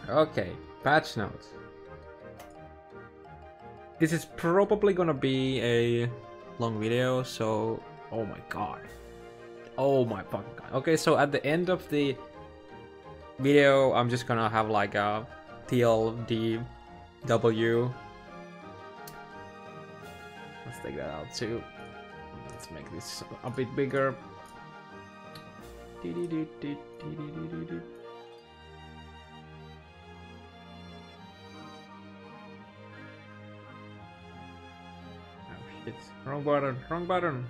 Okay, patch notes. This is probably gonna be a long video, so oh my god. Oh my fucking god. Okay, so at the end of the video, I'm just gonna have like a TLDW. Let's take that out too. Let's make this a bit bigger. Oh shit, wrong button, wrong button.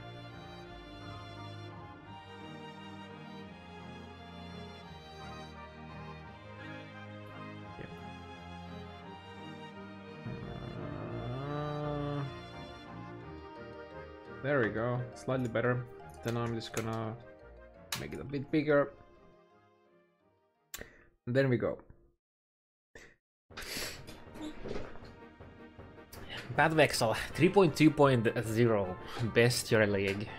There we go, slightly better. Then I'm just gonna make it a bit bigger. And then we go. Bad Vexel 3.2.0 best your league.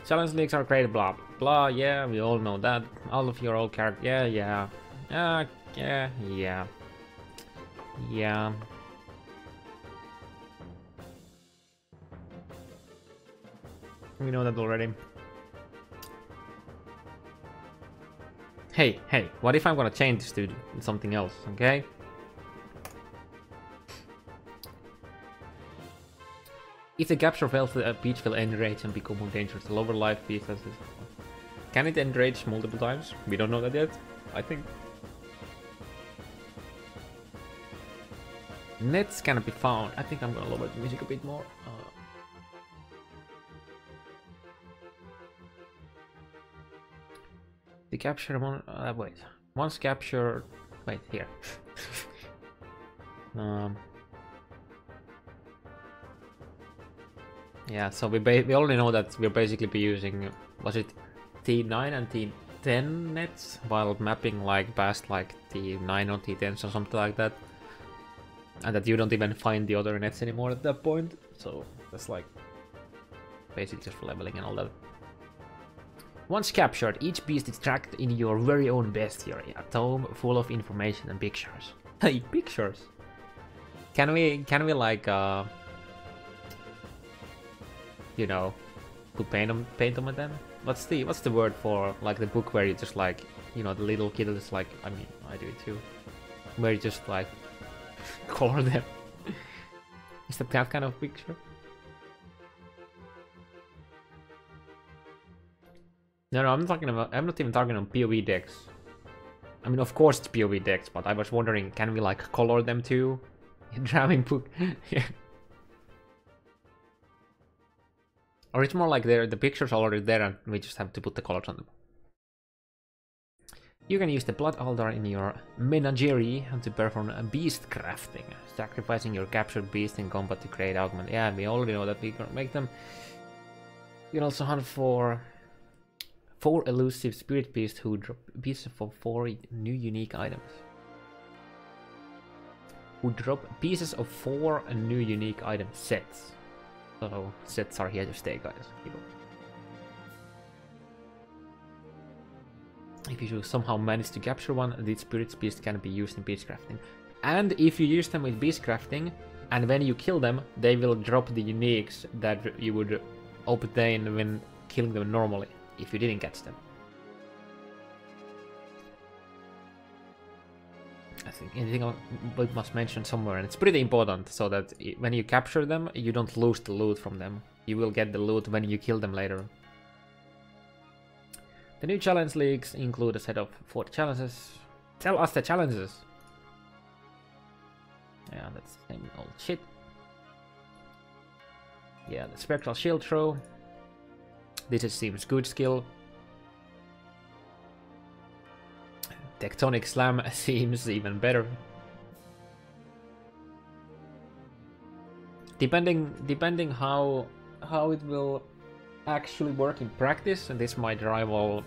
Challenge leagues are great, blah blah. Yeah, we all know that. All of your old characters. Yeah. We know that already. Hey, what if I'm gonna change this to something else, okay? If the capture fails, the beach will enrage and become more dangerous. The lower life beach has this. Can it enrage multiple times? We don't know that yet, I think. Nets cannot be found. I think I'm gonna lower the music a bit more. The capture one. Wait. Once captured. Wait here. Yeah. So we already know that we'll basically be using. Was it T9 and T10 nets while mapping like past like T9 or T10s or something like that, and that you don't even find the other nets anymore at that point. So that's like basically just for leveling and all that. Once captured, each beast is tracked in your very own bestiary, a tome full of information and pictures. Hey, pictures! Can we like you know, paint them with them? What's the word for like the book where you just like, you know, the little kid is like, I mean, I do it too, where you just like color them. Is that kind of picture? No, I'm not even talking on POV decks. I mean, of course it's POV decks, but I was wondering, can we like color them too? Drowning book. Yeah. Or it's more like the pictures are already there and we just have to put the colors on them. You can use the blood altar in your menagerie to perform a beast crafting, sacrificing your captured beast in combat to create augment. Yeah, we already know that we can make them. You can also hunt for 4 elusive spirit beasts who drop pieces for 4 new unique items. Who drop pieces of 4 new unique item sets. So sets are here to stay, guys. If you somehow manage to capture one, these spirit beasts can be used in beast crafting. And if you use them with beast crafting, and when you kill them, they will drop the uniques that you would obtain when killing them normally, if you didn't catch them. I think anything we must mention somewhere, and it's pretty important, so that when you capture them, you don't lose the loot from them. You will get the loot when you kill them later. The new challenge leagues include a set of 4 challenges. Tell us the challenges! Yeah, that's the same old shit. Yeah, the spectral shield throw. This seems good skill. Tectonic slam seems even better. Depending how it will actually work in practice, and this might rival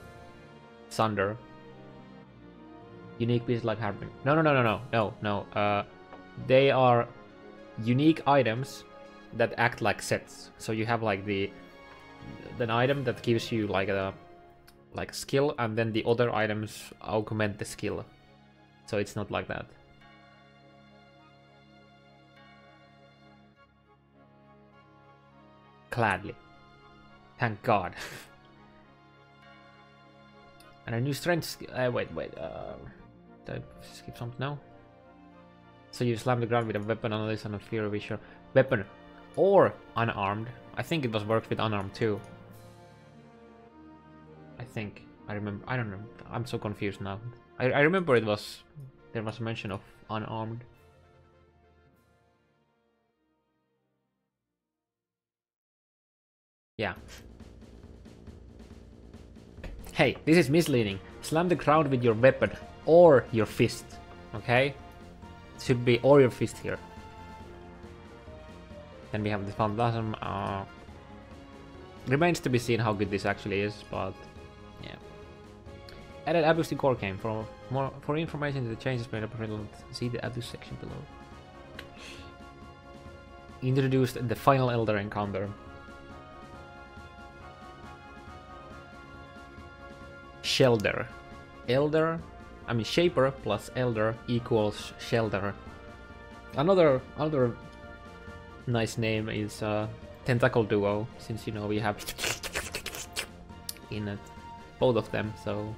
Thunder. Unique pieces like Harbin. No. They are unique items that act like sets. So you have like the an item that gives you like a like skill, and then the other items augment the skill. So it's not like that. Gladly. Thank God. And a new strength. Wait. Did I skip something now? So you slam the ground with a weapon on this and a fear visual weapon or unarmed. I think it was worked with unarmed too. I think I remember. I don't know. I'm so confused now. I remember there was a mention of unarmed. Yeah. Hey, this is misleading. Slam the ground with your weapon or your fist. Okay? It should be or your fist here. Then we have the phantasm. Remains to be seen how good this actually is, but yeah. Added abuse to core game. For information to the changes made up, see the abuse section below. Introduced the final elder encounter. Shelter. Shaper plus elder equals shelter. Another nice name is Tentacle Duo, since you know we have in it, both of them. So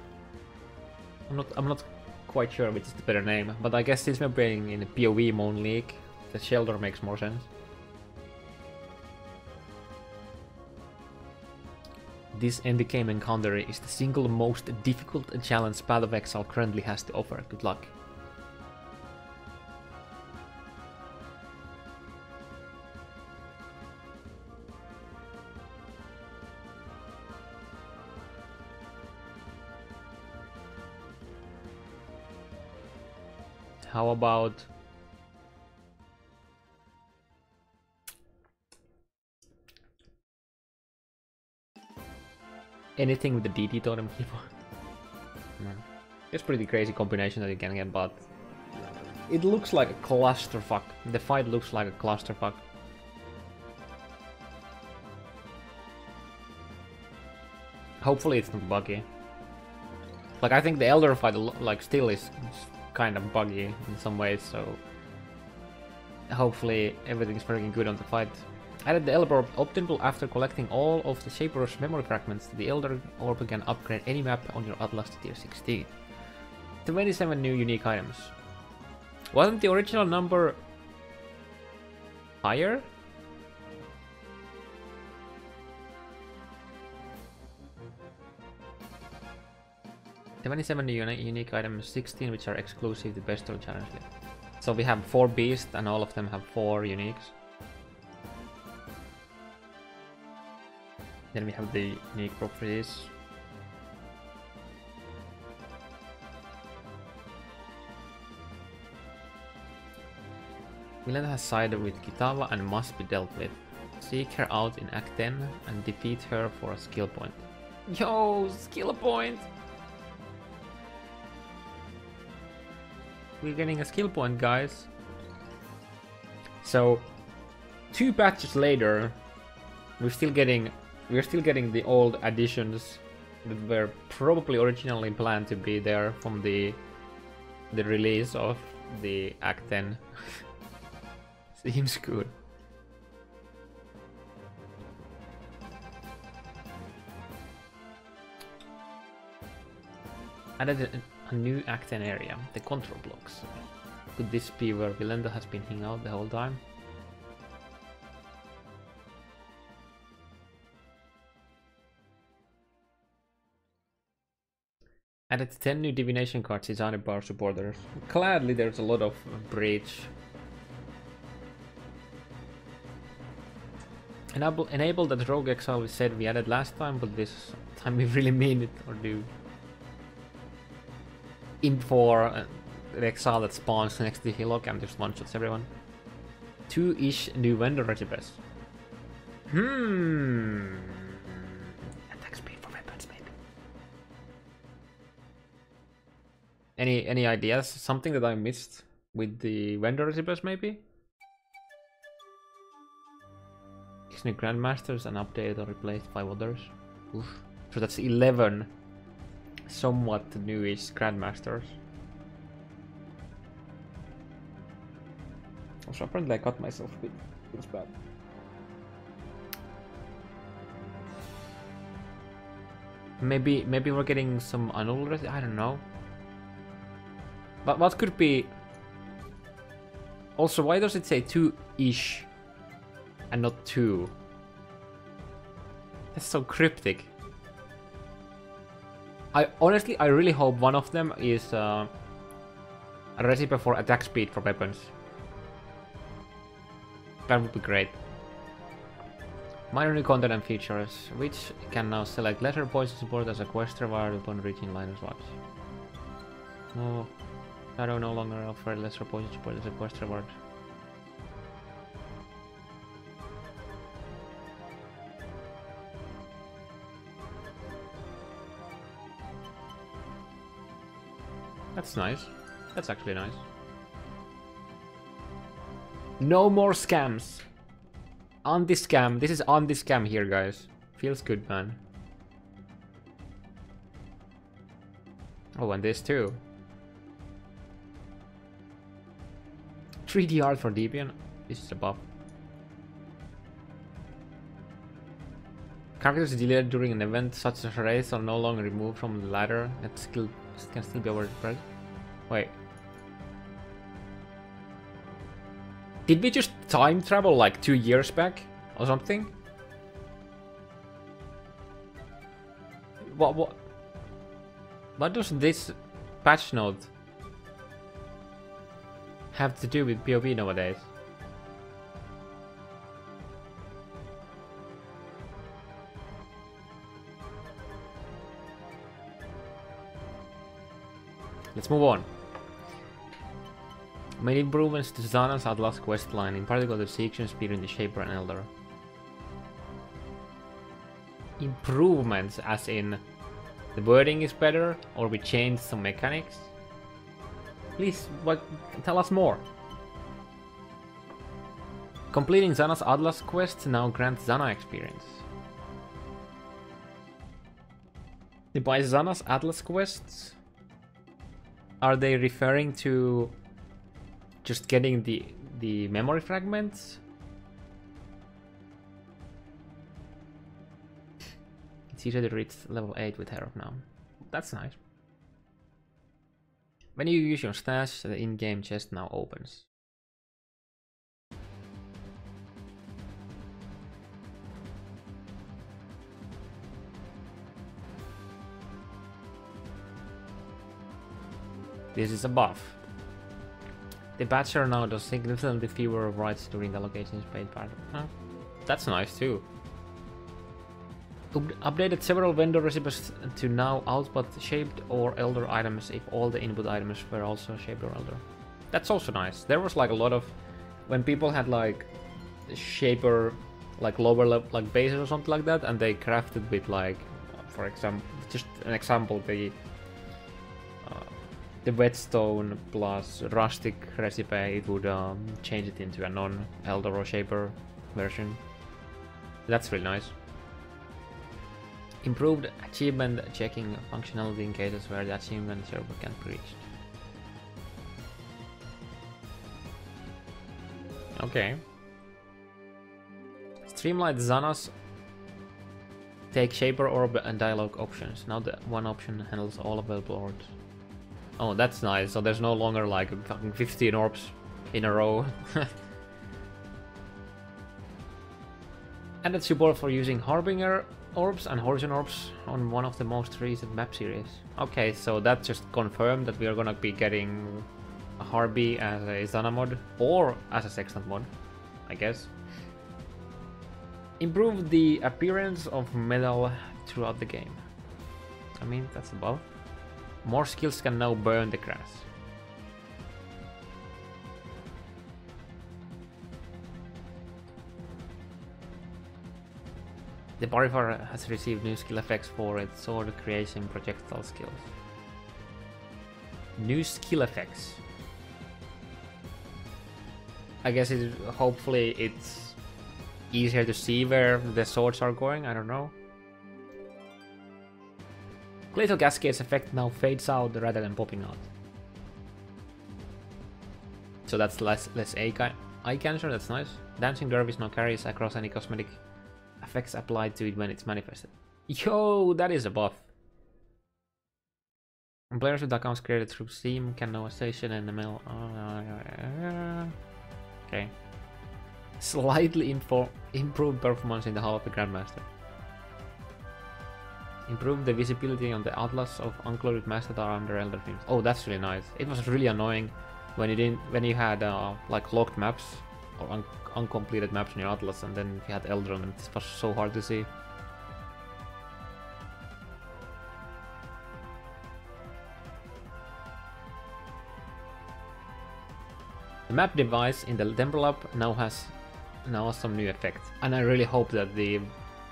I'm not quite sure which is the better name, but I guess since we're playing in a PoE Moon League, the shelter makes more sense. This endgame encounter is the single most difficult challenge Path of Exile currently has to offer. Good luck. How about anything with the DD totem keyboard? It's pretty crazy combination that you can get, but it looks like a clusterfuck. The fight looks like a clusterfuck. Hopefully it's not buggy. Like, I think the Elder fight like still is kind of buggy in some ways, so hopefully everything's working good on the fight. Added the Elder Orb optimal after collecting all of the Shaper's memory fragments. The Elder Orb can upgrade any map on your Atlas to tier 16. 27 new unique items. Wasn't the original number higher? New unique items, 16 which are exclusive to Best of Challenge League. So we have 4 beasts and all of them have 4 uniques. Then we have the unique properties. Milena has sided with Kitava and must be dealt with. Seek her out in Act 10 and defeat her for a skill point. Yo, skill point! We're getting a skill point, guys. So, 2 patches later, we're still getting the old additions that were probably originally planned to be there from the release of the Act 10. Seems good. Added a new Act 10 area, the control blocks. Could this be where Vilenda has been hanging out the whole time? Added 10 new divination cards designed by our supporters. Gladly, there's a lot of breach. Enable that rogue exile we said we added last time, but this time we really mean it, or do. Imp for the exile that spawns next to Hillock and just one-shots everyone. 2-ish new vendor recipes. Attack speed for weapons, maybe. Any ideas? Something that I missed with the vendor recipes, maybe? New Grandmasters and updated or replaced 5 others. Oof. So that's 11 somewhat newish Grandmasters. Also, apparently I cut myself a bit. Feels bad. Maybe we're getting some annullers. I don't know. But what could be? Also, why does it say 2-ish and not 2? That's so cryptic. I really hope one of them is a recipe for attack speed for weapons. That would be great. Minor new content and features, which can now select lesser poison support as a quest reward upon reaching line of swaps. Oh, Shadow no longer offer lesser poison support as a quest reward. That's nice. That's actually nice. No more scams. Anti-scam. This is anti-scam here, guys. Feels good, man. Oh, and this too. 3D art for Debian. This is a buff. Characters deleted during an event such as a race are no longer removed from the ladder. It can still be overspread. Wait. Did we just time travel like 2 years back or something? What does this patch note have to do with PoE nowadays? Let's move on. Made improvements to Zana's Atlas questline, in particular the section speed in the Shaper and Elder. Improvements as in the wording is better, or we changed some mechanics? Please, tell us more. Completing Zana's Atlas quest now grants Zana experience. By Zana's Atlas quests, are they referring to just getting the memory fragments? It's easier to reach level 8 with Herb now. That's nice. When you use your stash, the in-game chest now opens. This is a buff. The Batcher now does significantly fewer writes during the allocation's paid part. Huh? That's nice too. Updated several vendor recipes to now output shaped or elder items if all the input items were also shaped or elder. That's also nice. There was like a lot of when people had like shaper like lower level like bases or something like that, and they crafted with like, for example, just an example, the whetstone plus rustic recipe, it would change it into a non-elder or shaper version. That's really nice. Improved achievement checking functionality in cases where the achievement server can't be reached. Okay. Streamlined Xana's take shaper orb and dialogue options. Now the one option handles all available orbs. Oh, that's nice. So there's no longer like fucking 15 orbs in a row. Added support for using Harbinger orbs and Horizon orbs on one of the most recent map series. Okay, so that just confirmed that we are gonna be getting a Harby as a Xana mod or as a Sextant mod, I guess. Improve the appearance of metal throughout the game. I mean, that's above. More skills can now burn the grass. The Barivar has received new skill effects for its sword creation projectile skills. New skill effects. I guess hopefully it's easier to see where the swords are going, I don't know. Lethal Cascade's effect now fades out rather than popping out. So that's less eye cancer, that's nice. Dancing Dervish now carries across any cosmetic effects applied to it when it's manifested. Yo, that is a buff. And players with accounts created through Steam can now station and ML. Okay. Slightly improved performance in the Hall of the Grandmaster. Improve the visibility on the atlas of unclouded maps that are under Elder Dreams. Oh, that's really nice. It was really annoying when you had like locked maps or uncompleted maps in your atlas, and then you had Elder on them. This was so hard to see. The map device in the Temple Lab now has some new effects, and I really hope that the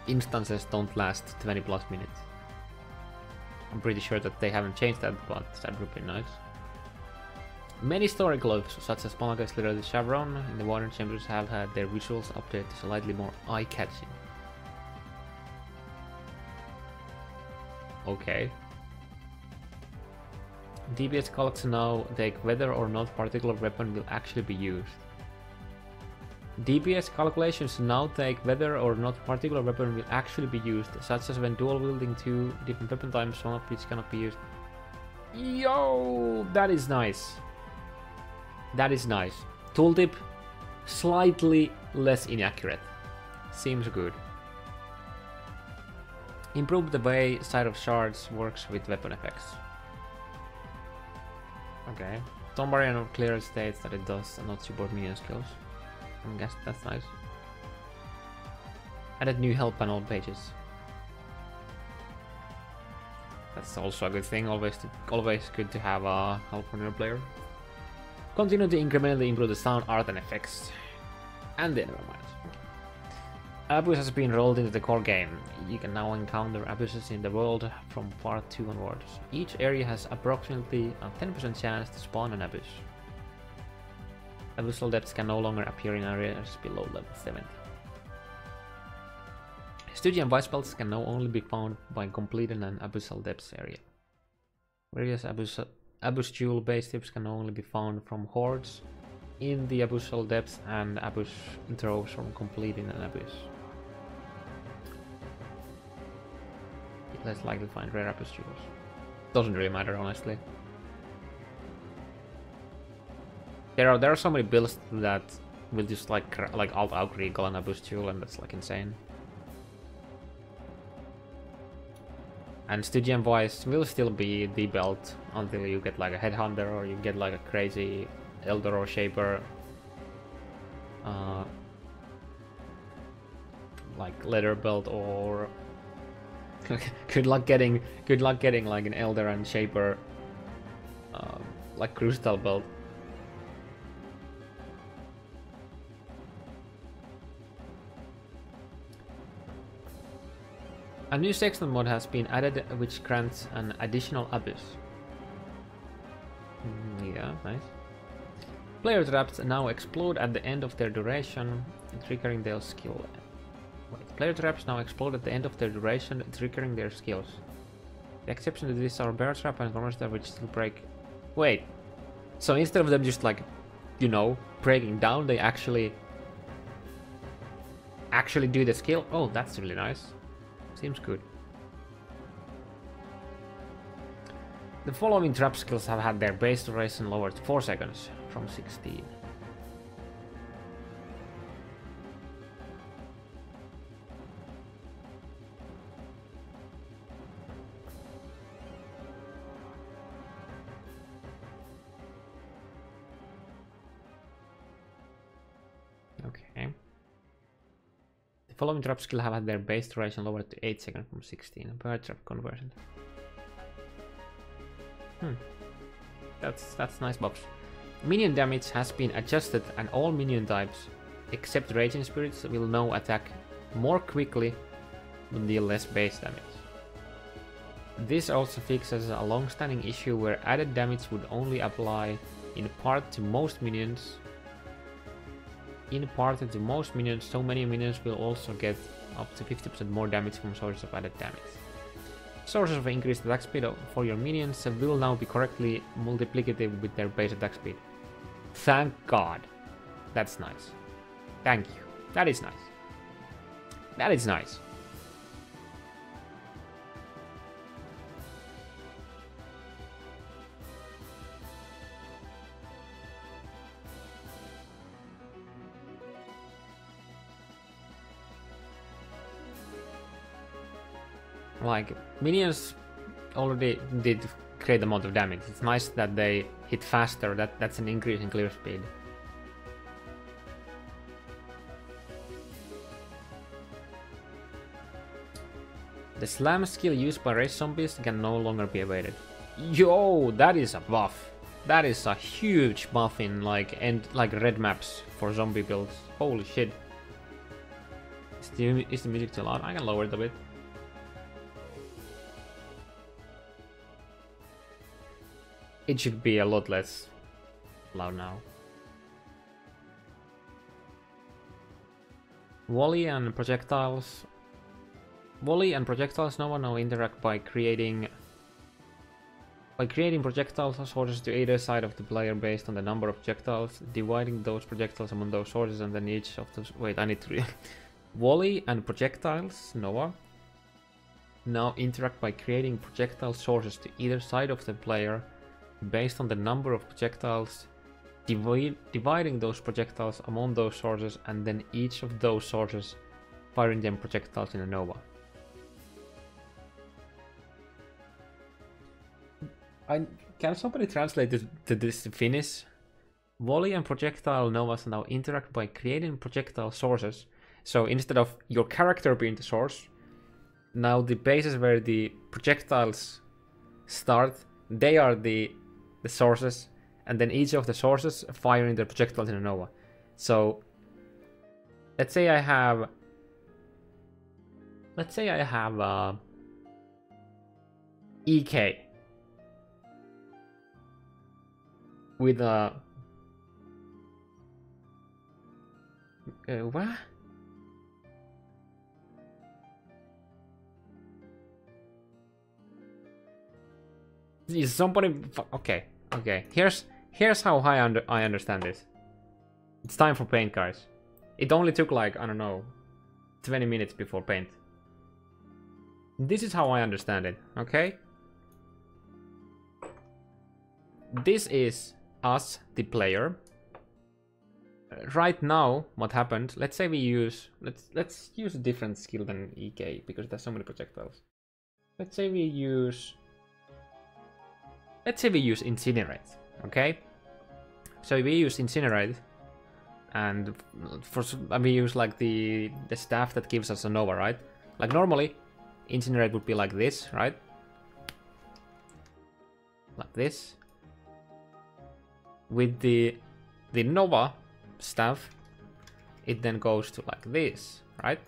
instances don't last 20 plus minutes. I'm pretty sure that they haven't changed that, but that would be nice. Many story clothes, such as Malakai's Little Chevron in the Water Chambers, have had their visuals updated to slightly more eye-catching. Okay. DPS calcs now take whether or not particular weapon will actually be used. DPS calculations now take whether or not particular weapon will actually be used, such as when dual wielding two different weapon types, one of which cannot be used. Yo, that is nice. That is nice. Tooltip, slightly less inaccurate. Seems good. Improve the way Side of Shards works with weapon effects. Okay. Tombarian clearly states that it does not support minion skills. I guess that's nice. Added new help panel pages. That's also a good thing. Always good to have help on your player. Continue to incrementally improve the sound, art, and effects, and the environment. Abyss has been rolled into the core game. You can now encounter abysses in the world from part 2 onwards. Each area has approximately a 10% chance to spawn an abyss. Abyssal depths can no longer appear in areas below level 70. Stygian Vice Belts can now only be found by completing an Abyssal Depths area. Various Abyss Jewel base tips can only be found from hordes in the Abyssal Depths and Abyss Troves from completing an Abyss. It's less likely to find rare Abyss Jewels. Doesn't really matter, honestly. There are so many builds that will just like alt-out recall an Abyss Jewel, and that's like insane. And Stygian Voice will still be the belt until you get like a Headhunter or you get like a crazy Elder or Shaper. Like leather belt, or good luck getting like an Elder and Shaper like crystal belt. A new Sexton mod has been added which grants an additional abyss. Yeah, nice. Player traps now explode at the end of their duration, triggering their skill. Wait, player traps now explode at the end of their duration, triggering their skills. The exception to this are bear trap and commerce trap, which still break. Wait, so instead of them just like, you know, breaking down, they actually do the skill. Oh, that's really nice. Seems good. The following trap skills have had their base duration lowered to 4 seconds from 16. Okay. The following trap skill have had their base duration lowered to 8 seconds from 16. Bird trap conversion. That's nice, Bobs. Minion damage has been adjusted, and all minion types, except Raging Spirits, will now attack more quickly but deal less base damage. This also fixes a long-standing issue where added damage would only apply in part to most minions. So many minions will also get up to 50% more damage from sources of added damage. Sources of increased attack speed for your minions will now be correctly multiplicative with their base attack speed. Thank God. That's nice. Thank you. That is nice. That is nice. Like, minions already did great amount of damage. It's nice that they hit faster. That's an increase in clear speed. The slam skill used by race zombies can no longer be evaded. Yo, that is a buff. That is a huge buff in like red maps for zombie builds. Holy shit. Is the music too loud? I can lower it a bit. It should be a lot less loud now. Volley and projectiles. Volley and projectiles now interact by creating projectile sources to either side of the player based on the number of projectiles, dividing those projectiles among those sources, and then each of those. Wait, I need to read. Volley and projectiles now interact by creating projectile sources to either side of the player based on the number of projectiles, dividing those projectiles among those sources, and then each of those sources firing them projectiles in a nova. Can somebody translate this to this Finnish? Volley and projectile novas now interact by creating projectile sources. So instead of your character being the source, now the bases where the projectiles start, they are the sources, and then each of the sources firing their projectiles in a nova. So let's say I have EK with a what? Is somebody okay? Okay, here's how I understand this. It's time for paint, guys. It only took like, I don't know, 20 minutes before paint. This is how I understand it, okay? This is us, the player. Right now, what happened? Let's say we use let's use a different skill than EK because there's so many projectiles. Let's say we use Incinerate, okay? So we use Incinerate, and we use like the staff that gives us a nova, right? Like normally, Incinerate would be like this, right? Like this. With the nova staff, it then goes to like this, right?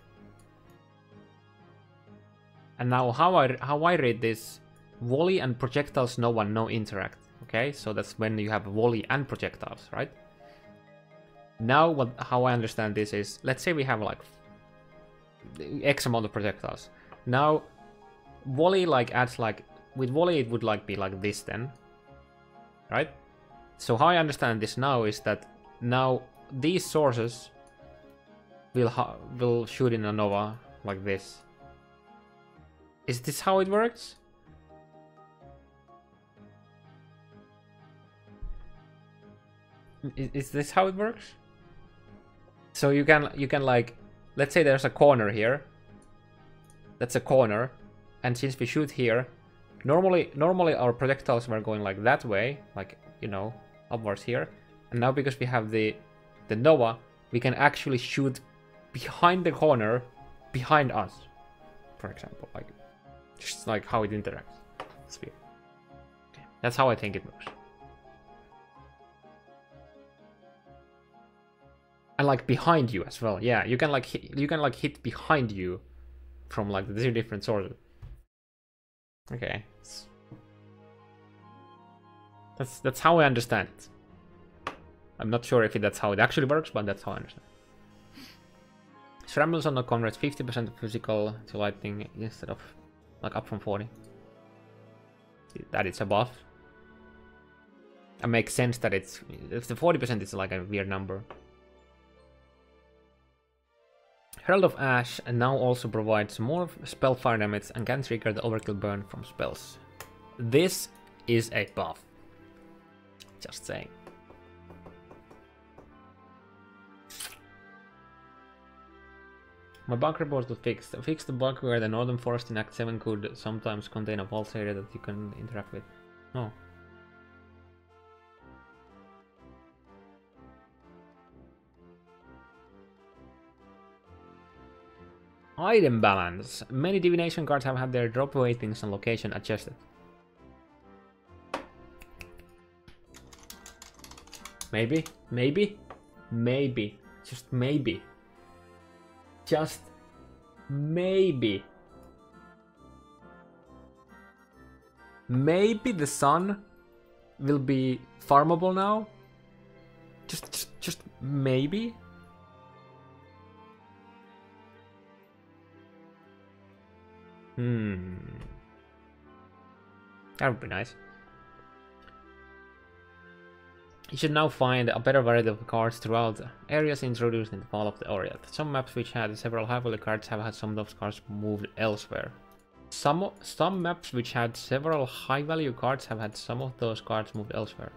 And now how I read this. Volley and projectiles no interact, okay? So that's when you have volley and projectiles, right? Now how I understand this is, let's say we have like X amount of projectiles. Now volley like adds like, with volley it would like be like this then, right? So how I understand this now is that now these sources will shoot in a nova like this. Is this how it works? Is this how it works? So you can like, let's say there's a corner here. That's a corner, and since we shoot here, normally our projectiles were going like that way, like, you know, upwards here. And now because we have the nova, we can actually shoot behind the corner, behind us, for example, like just like how it interacts. It's weird. Okay. That's how I think it works. And like behind you as well, yeah. You can like hit behind you from like the different sources. Okay, that's how I understand it. I'm not sure if that's how it actually works, but that's how I understand. Scrambles on the converts 50% of physical to lightning instead of like up from 40. that it's a buff. It makes sense that it's... If the 40% is like a weird number. Herald of Ash now also provides more spell fire damage and can trigger the overkill burn from spells. This is a buff. Just saying. My bug report was fixed. Fix the bug where the northern forest in Act 7 could sometimes contain a false area that you can interact with. Oh. Item balance. Many divination cards have had their drop weightings and location adjusted. Maybe, maybe, maybe, just maybe. Just maybe. Maybe the sun will be farmable now. Just maybe. That would be nice. You should now find a better variety of cards throughout areas introduced in the Fall of the Oriath. Some maps which had several high-value cards have had some of those cards moved elsewhere. Some maps which had several high-value cards have had some of those cards moved elsewhere.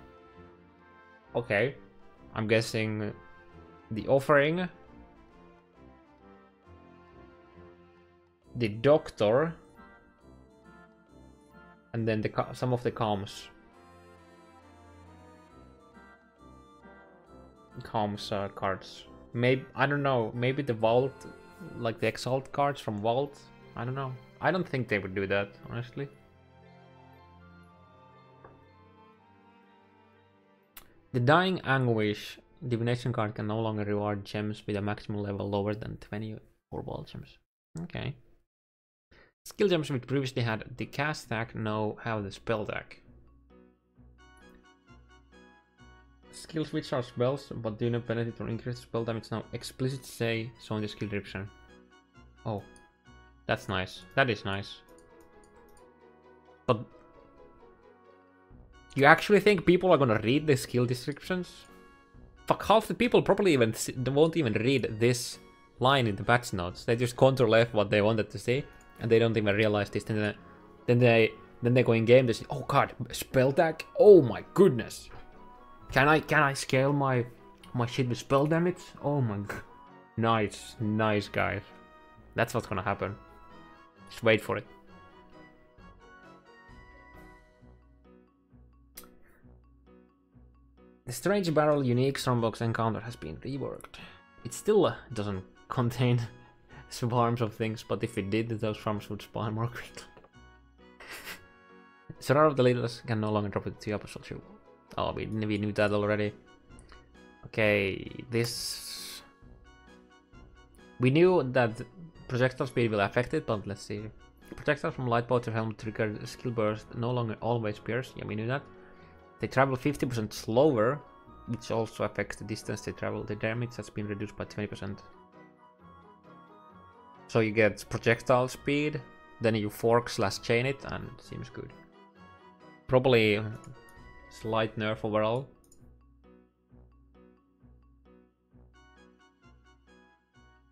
Okay, I'm guessing the Offering, the Doctor, and then some of the comms cards. Maybe, I don't know, maybe the Vault, like the Exalt cards from Vault. I don't know. I don't think they would do that, honestly. The Dying Anguish divination card can no longer reward gems with a maximum level lower than 20 for wall gems. Okay. Skill gems which previously had the cast tag now have the spell tag. Skills which are spells but do not benefit from increased spell damage now explicitly say so in the skill description. Oh, that's nice. That is nice. But you actually think people are gonna read the skill descriptions? Fuck, half the people probably won't even read this line in the patch notes. They just Ctrl F what they wanted to say, and they don't even realize this. Then they go in game. They say, "Oh god, spell tag! Oh my goodness! Can I scale my shit with spell damage? Oh my god! Nice guys. That's what's gonna happen. Just wait for it." The Strange Barrel unique Stormbox encounter has been reworked. It still doesn't contain swarms of things, but if it did, those swarms would spawn more quickly. Sorrow of the Leaders can no longer drop it to the Apostle Shoe. Oh, we knew that already. Okay, this... We knew that projectile speed will affect it, but let's see. Projectiles from Light Bolter Helm trigger skill burst no longer always pierce. Yeah, we knew that. They travel 50% slower, which also affects the distance they travel. The damage has been reduced by 20%. So you get projectile speed, then you fork/chain it, and it seems good. Probably slight nerf overall.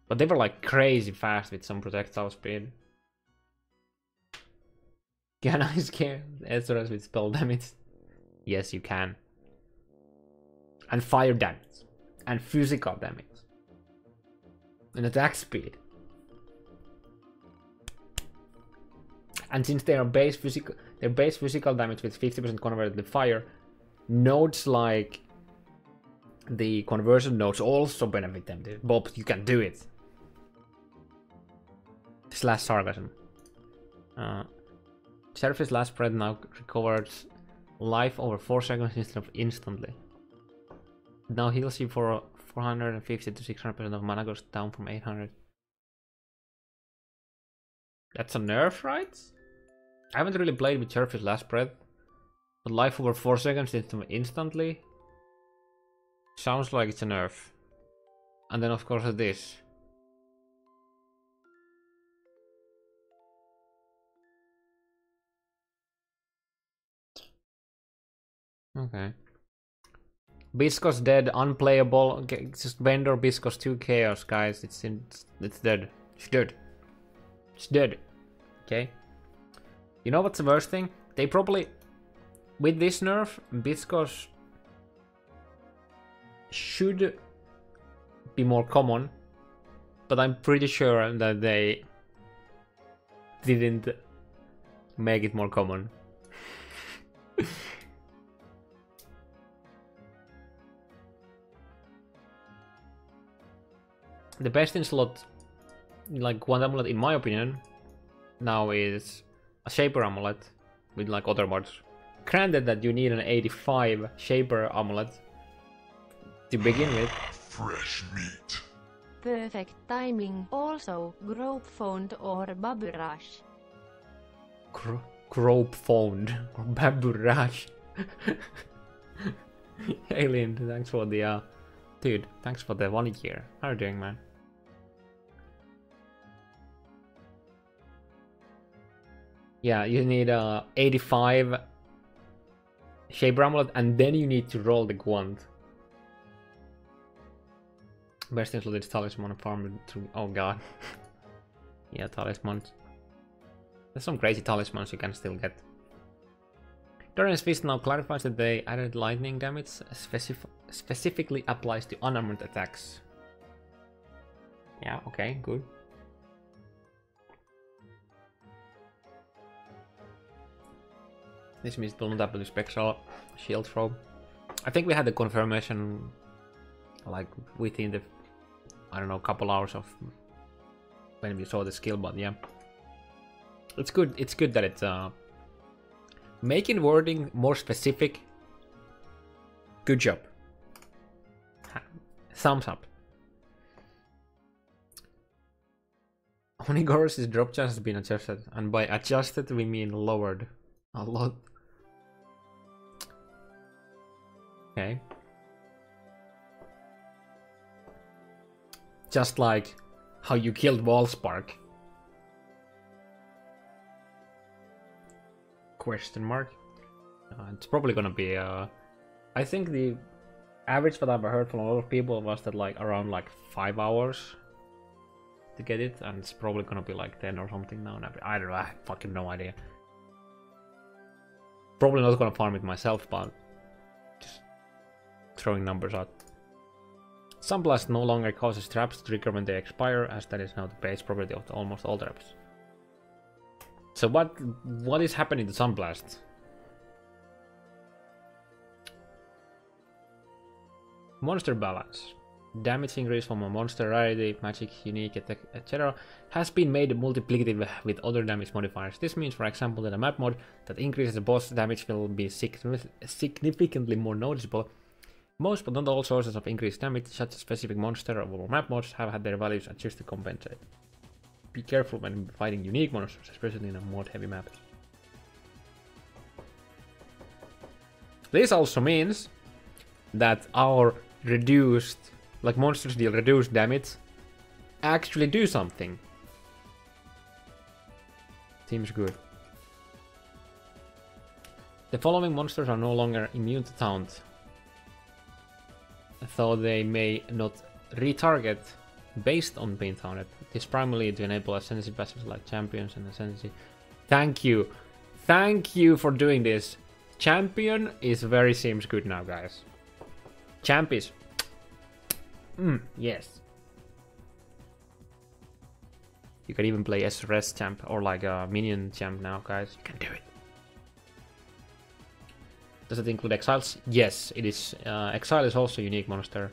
But they were like crazy fast with some projectile speed. Can I scale Ezra's with spell damage? Yes, you can. And fire damage. And physical damage. And attack speed. And since they are base physical damage with 50% converted to fire, nodes like the conversion nodes also benefit them. Bob, you can do it. / sarcasm. Sheriff's last breath now recovers life over 4 seconds instead of instantly. It now heals you for 450 to 600% of mana, goes down from 800. That's a nerf, right? I haven't really played with Sheriff's last breath, but life over 4 seconds instead of instantly sounds like it's a nerf. And then of course this. Okay. Biscos dead, unplayable. Okay, just vendor Biscos 2 chaos, guys. It's dead. It's dead. It's dead. Okay. You know what's the worst thing? They probably, with this nerf, Biscos should be more common, but I'm pretty sure that they didn't make it more common. The best in slot, like one amulet in my opinion, now is a Shaper amulet with like other mods. Granted that you need an 85 Shaper amulet to begin with. Fresh meat. Perfect timing. Also, group font or baburash. Grope phoned or baburash. Alien, thanks for the dude, thanks for the 1 year. How are you doing, man? Yeah, you need 85 Shaper amulet and then you need to roll the Gwant. Best included talisman farmed through. Oh god. Yeah, talismans. There's some crazy talismans you can still get. Dorian's Fist now clarifies that they added lightning damage specifically applies to unarmored attacks. Yeah, okay, good. This means don't double spectral shield throw. I think we had the confirmation like within the, I don't know, couple hours of when we saw the skill, but yeah. It's good that it's making wording more specific. Good job. Thumbs up. Onigor's drop chance has been adjusted, and by adjusted we mean lowered a lot. Okay. Just like how you killed Wallspark. Question mark. It's probably gonna be I think the average that I've heard from a lot of people was that like around like 5 hours to get it, and it's probably gonna be like 10 or something now. I don't know, I have fucking no idea. Probably not gonna farm it myself, but just throwing numbers out. Sunblast no longer causes traps to trigger when they expire, as that is now the base property of almost all traps. So what is happening to Sunblast? Monster balance. Damage increase from a monster rarity, magic, unique, attack, etc. has been made multiplicative with other damage modifiers. This means, for example, that a map mod that increases the boss damage will be significantly more noticeable. Most but not all sources of increased damage, such as specific monster or map mods, have had their values adjusted to compensate. Be careful when fighting unique monsters, especially in a mod heavy map. This also means that our reduced, like monsters deal reduced damage, actually do something. Seems good. The following monsters are no longer immune to taunt, though they may not retarget based on being taunted. It is primarily to enable ascendancy passives like champions and ascendancy. Thank you. Thank you for doing this. Champion is very seems good now, guys. Champ is... yes. You can even play SRS champ or like a minion champ now, guys. You can do it. Does it include exiles? Yes, it is. Exile is also a unique monster.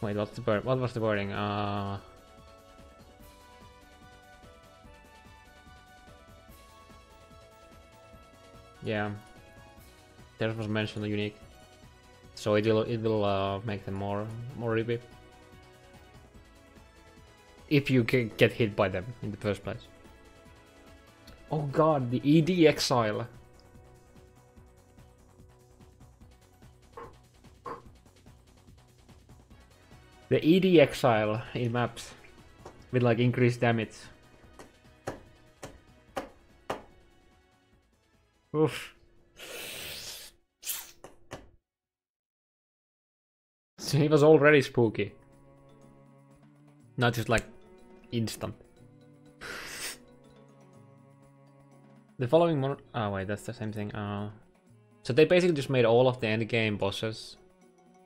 Wait, what's the what was the wording? Yeah, there was mentioned unique, so it will make them more reapy if you can get hit by them in the first place. Oh god, the ED exile. The ED exile in maps. with like increased damage. Oof. So he was already spooky. Not just like instant. The following oh wait, that's the same thing. So they basically just made all of the endgame bosses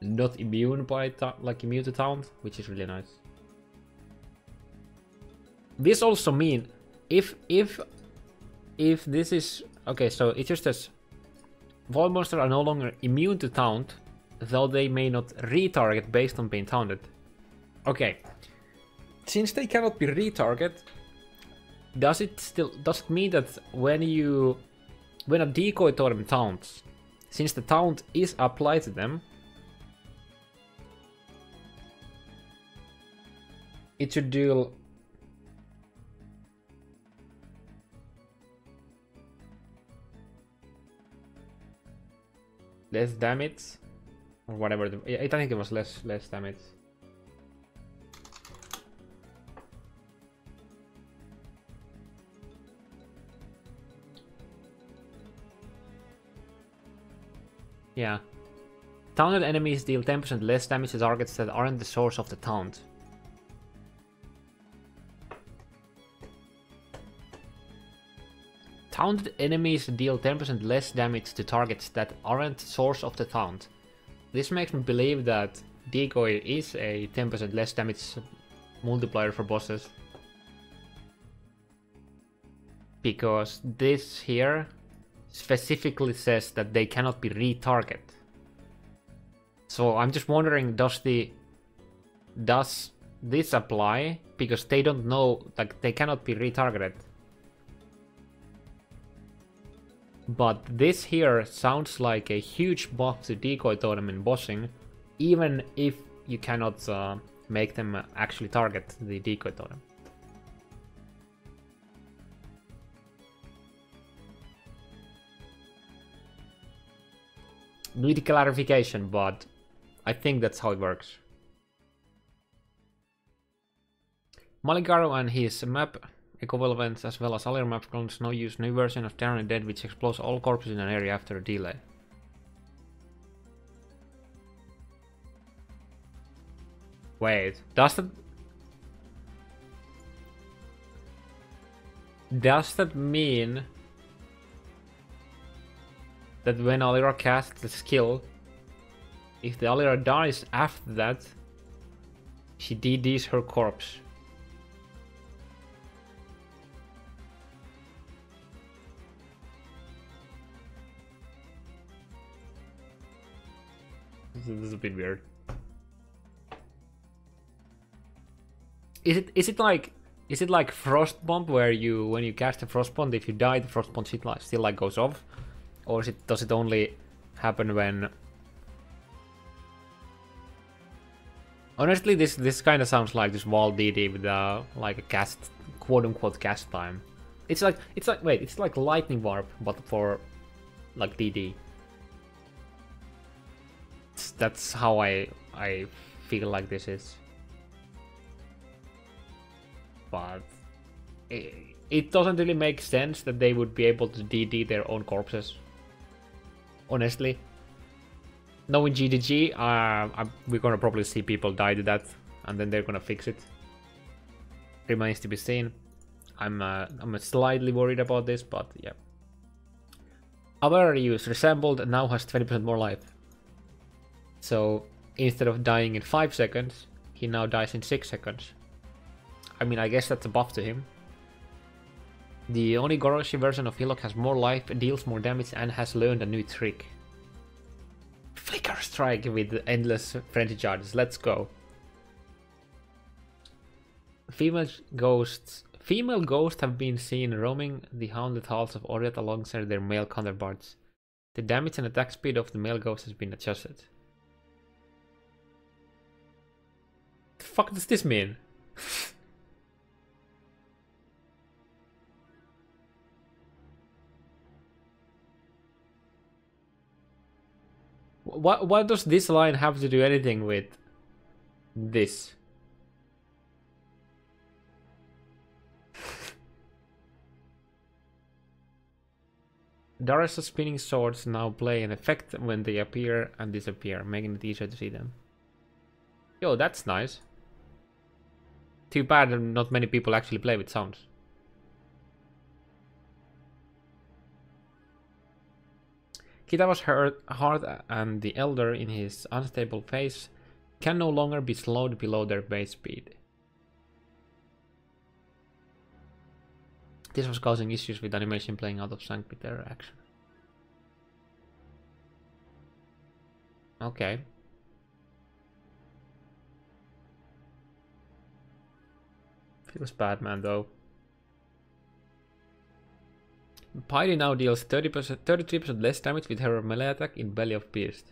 not immune by like immune to taunt, which is really nice. This also mean if this is okay, so it just says void monsters are no longer immune to taunt, though they may not retarget based on being taunted. Okay, since they cannot be retarget, does it mean that when a decoy totem taunts, since the taunt is applied to them, it should deal less damage or whatever? I think it was less damage. Yeah. Taunted enemies deal 10% less damage to targets that aren't the source of the taunt. Taunted enemies deal 10% less damage to targets that aren't source of the taunt. This makes me believe that Decoy is a 10% less damage multiplier for bosses. Because this here specifically says that they cannot be retarget. So I'm just wondering, does this apply? Because they don't know, like they cannot be retargeted. But this here sounds like a huge buff to decoy totem in bossing, even if you cannot make them actually target the decoy totem. Need clarification, but I think that's how it works. Maligaro and his map equivalents, as well as other map clones, now use new version of Terran Dead, which explodes all corpses in an area after a delay. Wait, does that mean that when Alira casts the skill, if the Alira dies after that, she DDs her corpse? This is a bit weird. Is it like Frostbomb, where when you cast a Frostbomb, if you die, the Frostbomb still like goes off? Or does it only happen when... Honestly, this kind of sounds like this wall DD with like a cast, quote-unquote cast time. It's like lightning warp, but for like DD. That's how I feel like this is. But it doesn't really make sense that they would be able to DD their own corpses. Honestly, knowing GDG, we're gonna probably see people die to that, and then they're gonna fix it. Remains to be seen. I'm slightly worried about this, but yeah. Our use resembled and now has 20% more life. So instead of dying in 5 seconds, he now dies in 6 seconds. I mean, I guess that's a buff to him. The Onigoroshi version of Hillock has more life, deals more damage, and has learned a new trick. Flicker Strike with endless frenzy charges. Let's go. Female ghosts have been seen roaming the haunted halls of Oriat alongside their male counterparts. The damage and attack speed of the male ghost has been adjusted. The fuck does this mean? What does this line have to do anything with this? Darius' spinning swords now play an effect when they appear and disappear, making it easier to see them. Yo, that's nice. Too bad not many people actually play with sounds. Kitava's heart and the Elder in his unstable phase can no longer be slowed below their base speed. This was causing issues with animation playing out of sync with their action. Okay. Feels bad, man, though. Piety now deals 33% less damage with her melee attack in Belly of Beast.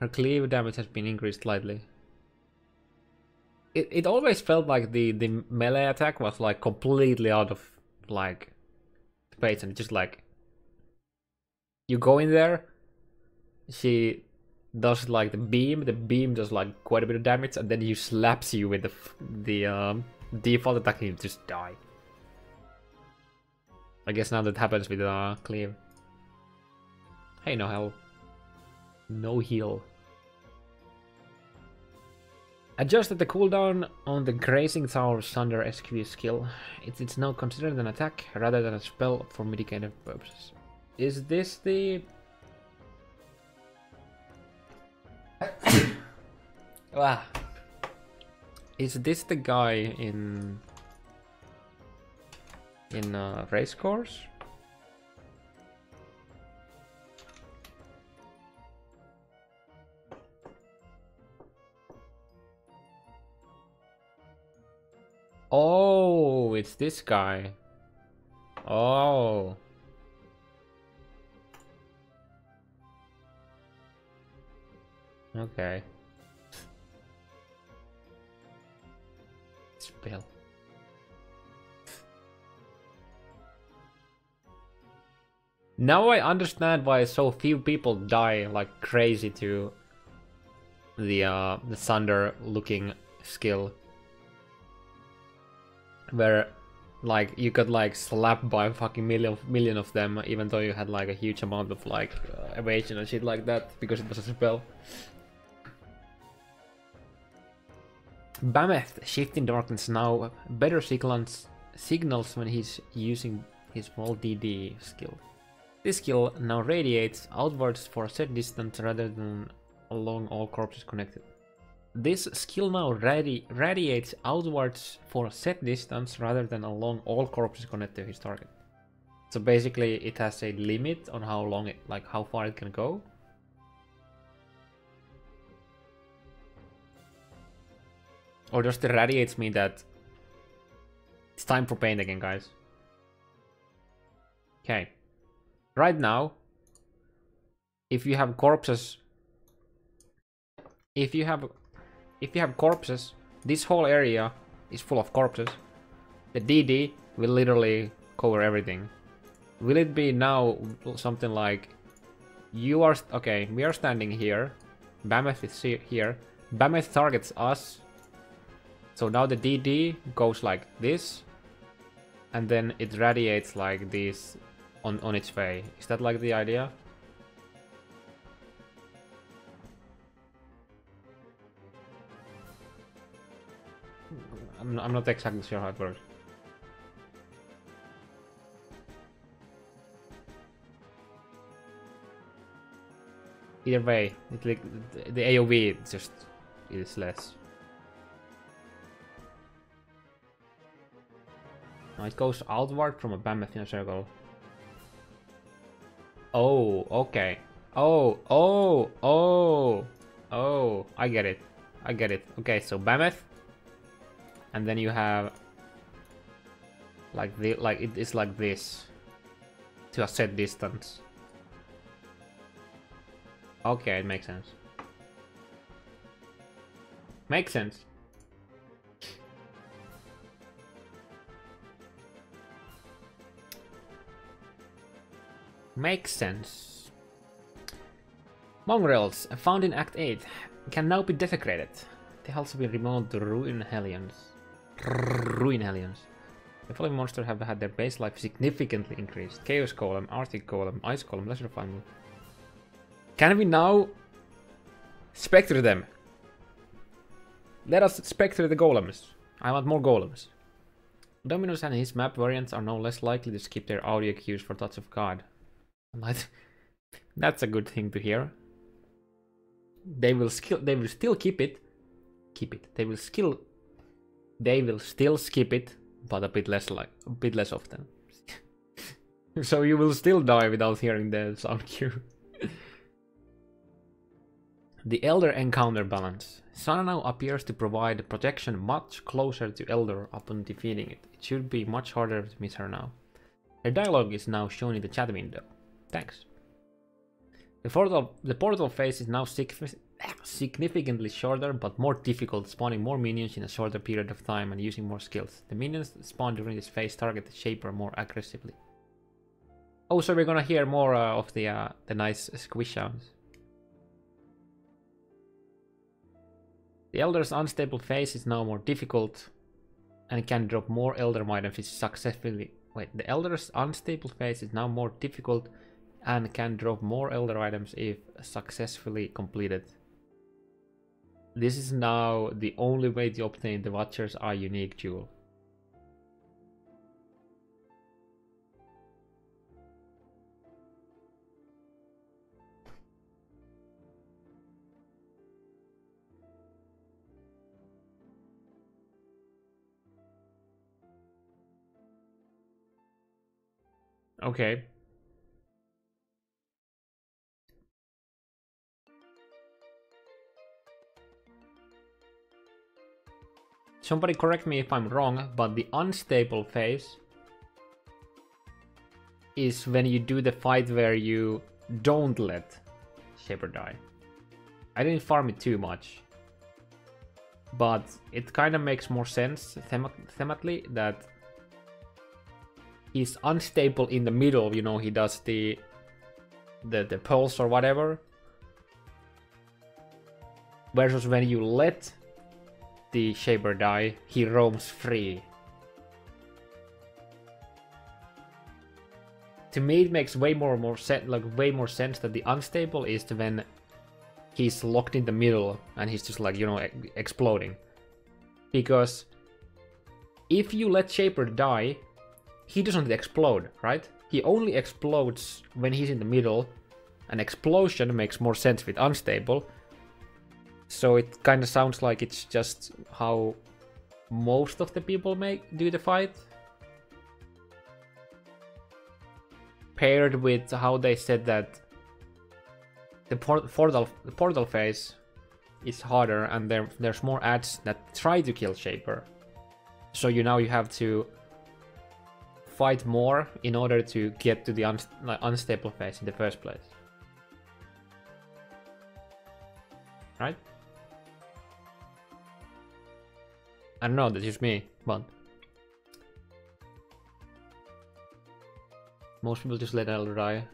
Her cleave damage has been increased slightly. It always felt like the melee attack was like completely out of like space and just like you go in there, she does like the beam does like quite a bit of damage, and then you slaps you with the default attack and you just die. I guess now that happens with cleave. Hey, no heal. No heal. Adjusted the cooldown on the Grazing Tower's Thunder SQ skill. It's now considered an attack rather than a spell for mitigative purposes. Is this the... Is this the guy in race course? Oh, it's this guy. Oh. Okay. Spell. Now I understand why so few people die like crazy to the thunder looking skill. Where like you could like slap by a fucking million of them even though you had like a huge amount of like evasion and shit like that because it was a spell. Bameth, Shifting Darkness now better signals when he's using his small DD skill. This skill now radiates outwards for a set distance rather than along all corpses connected. This skill now radiates outwards for a set distance rather than along all corpses connected to his target. So basically it has a limit on how long it, like how far it can go. Or does the radiates mean that it's time for pain again, guys? Okay. Right now, if you have corpses, if you have corpses, this whole area is full of corpses. The DD will literally cover everything. Will it be now something like you are okay? We are standing here. Bameth is here. Bameth targets us. So now the DD goes like this, and then it radiates like this on its way. Is that like the idea? I'm not exactly sure how it works. Either way, it like the AOV just is less. Now it goes outward from a Bameth in a circle. Oh, okay. Oh, I get it. Okay, so Bameth, and then you have like it's like this to a set distance. Okay, it makes sense. Makes sense. Makes sense. Mongrels, found in Act 8, can now be desecrated. They also be removed to Ruin Hellions. The following monsters have had their base life significantly increased. Chaos Golem, Arctic Golem, Ice Golem, Lesser Final. Can we now spectre them? Let us spectre the golems. I want more golems. Dominus and his map variants are now less likely to skip their audio cues for Touch of God. That's a good thing to hear. They will still keep it. They will still skip it, but a bit less often. So you will still die without hearing the sound cue. The Elder Encounter Balance. Sana now appears to provide protection much closer to Elder upon defeating it. It should be much harder to miss her now. Her dialogue is now shown in the chat window. Thanks. The portal phase is now significantly shorter but more difficult, spawning more minions in a shorter period of time and using more skills. The minions spawned during this phase target the Shaper more aggressively. Oh, so we're gonna hear more of the nice squish sounds. The Elder's unstable phase is now more difficult and can drop more Elder items if successfully... Wait, the Elder's unstable phase is now more difficult and can drop more Elder items if successfully completed. This is now the only way to obtain the Watcher's Eye unique jewel. Okay. Somebody correct me if I'm wrong, but the unstable phase is when you do the fight where you don't let Shaper die. I didn't farm it too much, but it kind of makes more sense thematically that he's unstable in the middle, you know, he does the pulse or whatever. Versus when you let the Shaper die, he roams free. To me, it makes way more sense that the unstable is when he's locked in the middle and he's just like, you know, exploding. Because if you let Shaper die, he doesn't explode, right? He only explodes when he's in the middle. An explosion makes more sense with unstable. So it kind of sounds like it's just how most of the people do the fight. Paired with how they said that the portal phase is harder and there's more ads that try to kill Shaper. So you have to fight more in order to get to the unstable phase in the first place. Right? I don't know, that's just me, but most people just let Elder die.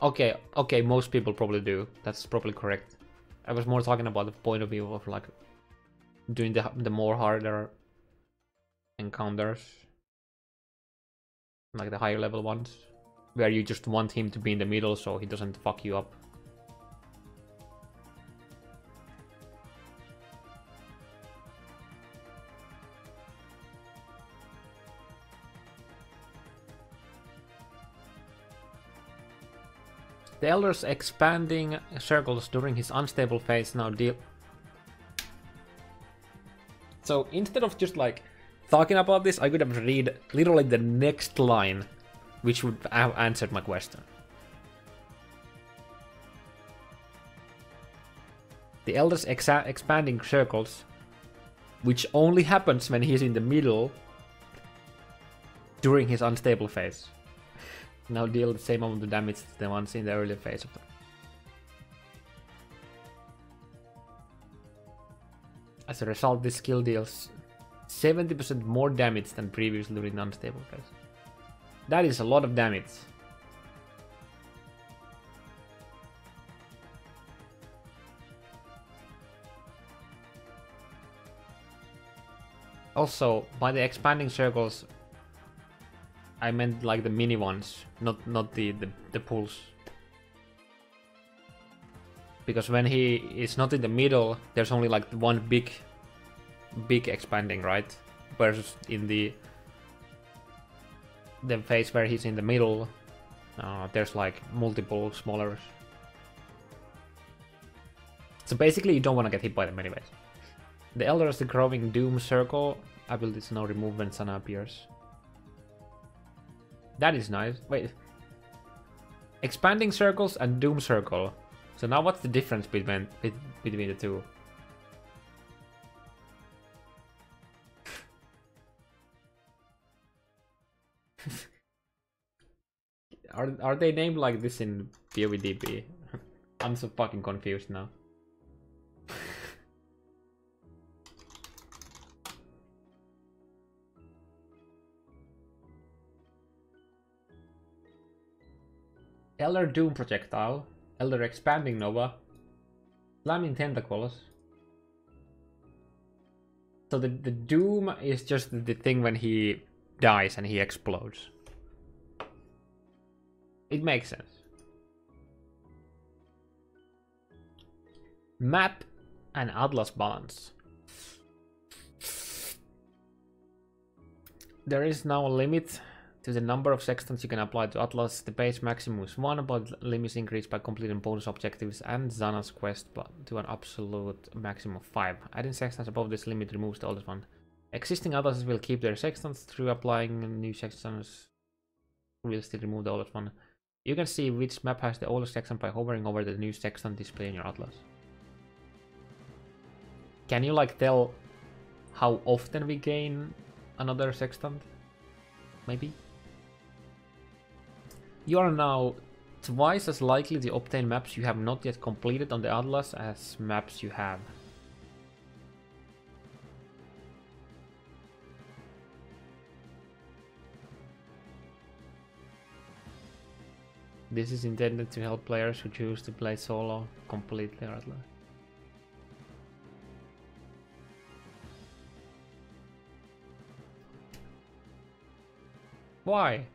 Okay, most people probably do. That's probably correct. I was more talking about the point of view of like doing the more harder encounters. Like the higher level ones, where you just want him to be in the middle so he doesn't fuck you up. The Elder's expanding circles during his unstable phase now deal. So instead of just like talking about this, I could have read literally the next line, which would have answered my question. The Elder's expanding circles, which only happens when he's in the middle during his unstable phase, now deal the same amount of damage as the ones in the earlier phase of them. As a result, this skill deals 70% more damage than previously during the unstable phase. That is a lot of damage. Also, by the expanding circles, I meant like the mini ones, not the pulls. Because when he is not in the middle, there's only like one big expanding, right? Versus in the phase where he's in the middle, there's like multiple smaller. So basically you don't want to get hit by them anyways. The Elder is the growing Doom Circle. Abilities now remove when Sana appears. That is nice. Wait. Expanding circles and Doom Circle. So now what's the difference between the two? Are they named like this in PoEDP? I'm so fucking confused now. Elder Doom Projectile, Elder Expanding Nova, Slamming Tentacles. So the Doom is just the thing when he dies and he explodes. It makes sense. Map and Atlas balance. There is now a limit to the number of sextants you can apply to Atlas. The base maximum is 1, but limits increased by completing bonus objectives and Xana's quest to an absolute maximum of 5. Adding sextants above this limit removes the oldest one. Existing Atlases will keep their sextants. Through applying new sextants will still remove the oldest one. You can see which map has the oldest sextant by hovering over the new sextant display in your Atlas. Can you like tell how often we gain another sextant? Maybe? You are now twice as likely to obtain maps you have not yet completed on the Atlas as maps you have. This is intended to help players who choose to play solo complete their Atlas. Why?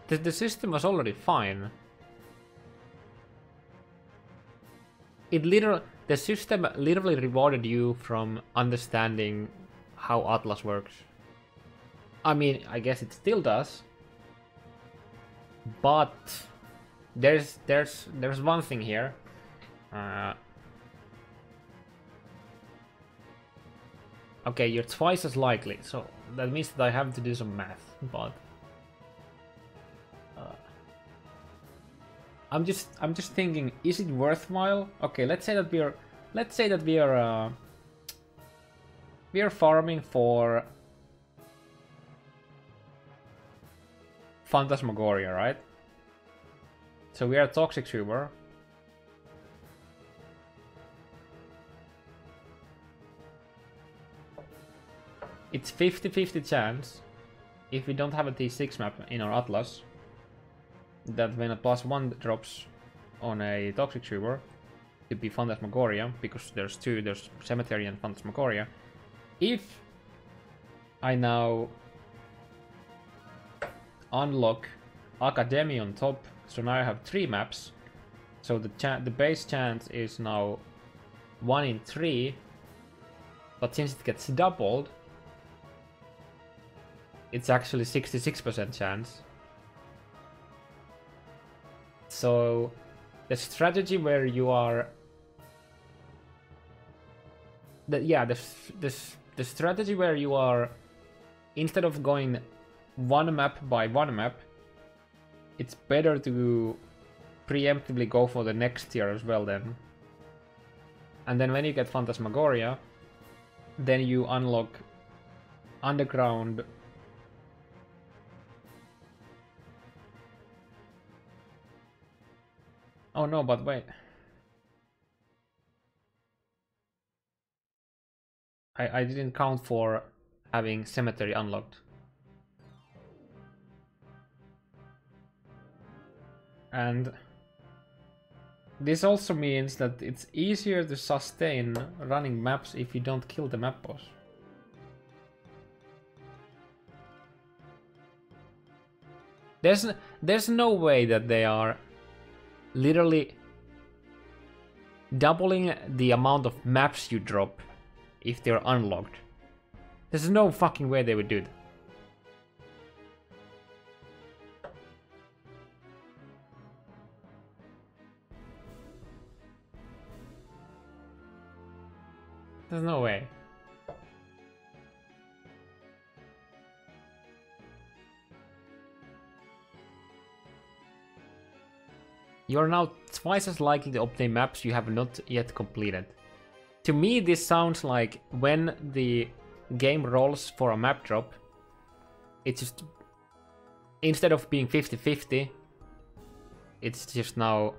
The system was already fine. The system literally rewarded you from understanding how Atlas works. I mean, I guess it still does. But there's one thing here. Okay, you're twice as likely, so that means that I have to do some math, but I'm just thinking, is it worthwhile? Okay, let's say that we are farming for Phantasmagoria, right? So we are Toxic Super. It's 50-50 chance, if we don't have a T6 map in our Atlas, that when a +1 drops on a Toxic Super, it'd be Phantasmagoria, because there's two, there's Cemetery and Phantasmagoria. If I now unlock Academy on top, so now I have 3 maps, so the base chance is now 1 in 3, but since it gets doubled, it's actually 66% chance. So the strategy where you are the strategy where you are, instead of going one map by one map, it's better to preemptively go for the next tier as well then. And then when you get Phantasmagoria, then you unlock Underground. Oh no, but wait. I didn't count for having Cemetery unlocked. And this also means that it's easier to sustain running maps if you don't kill the map boss. There's no way that they are literally doubling the amount of maps you drop if they're unlocked. There's no fucking way they would do that. There's no way. You're now twice as likely to obtain maps you have not yet completed. To me, this sounds like when the game rolls for a map drop, it's just, instead of being 50-50, it's just now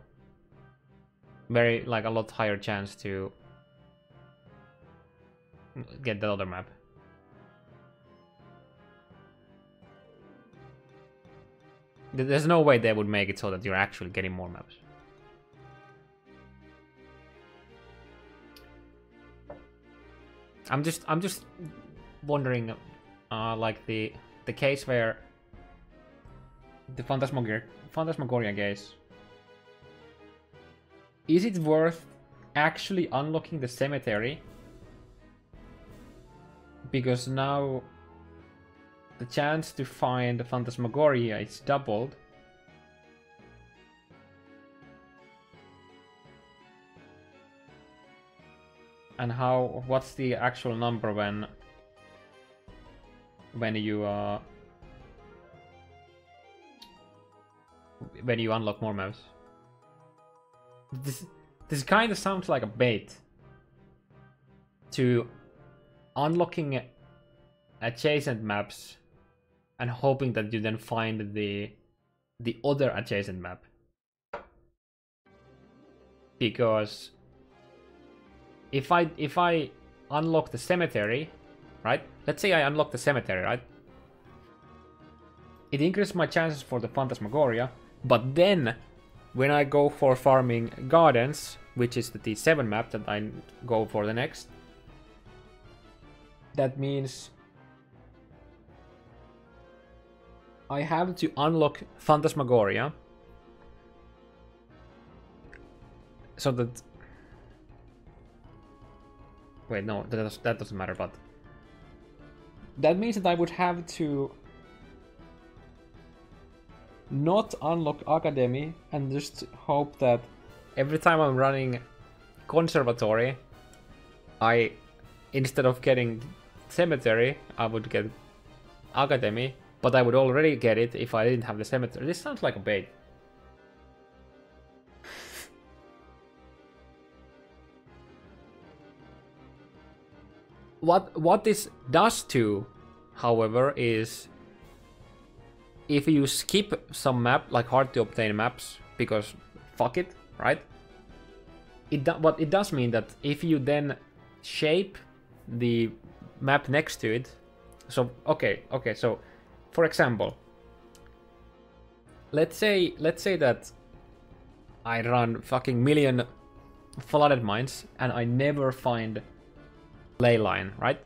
very, like, a lot higher chance to get the other map. There's no way they would make it so that you're actually getting more maps. I'm just wondering, like the case where the Phantasmagoria case. Is it worth actually unlocking the cemetery? Because now the chance to find the Phantasmagoria is doubled. And what's the actual number when you unlock more maps? This kind of sounds like a bait to unlocking adjacent maps and hoping that you then find the other adjacent map. Because if I unlock the cemetery, right? Let's say I unlock the cemetery, right? It increases my chances for the Phantasmagoria, but then when I go for farming gardens, which is the T7 map that I go for the next, that means I have to unlock Phantasmagoria so that... Wait, no, that doesn't matter, but... That means that I would have to not unlock Academy and just hope that every time I'm running Conservatory, instead of getting Cemetery, I would get Academy, but I would already get it if I didn't have the Cemetery. This sounds like a bait. What this does to, however, is if you skip some map, like hard to obtain maps, because fuck it, right? What it does mean that if you then shape the map next to it, so okay, so for example, let's say that I run fucking million flooded mines and I never find ley line, right?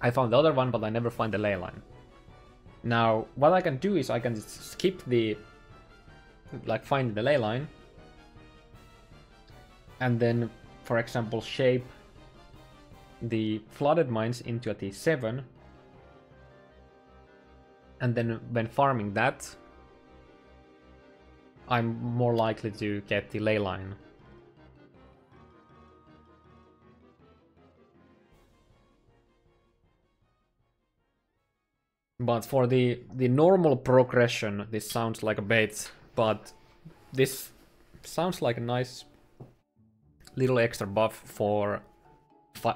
I found the other one, but I never find the ley line. Now, what I can do is I can just skip the, like, find the ley line, and then, for example, shape the flooded mines into a T7, and then when farming that, I'm more likely to get the ley line. But for the normal progression, this sounds like a bait, but this sounds like a nice little extra buff for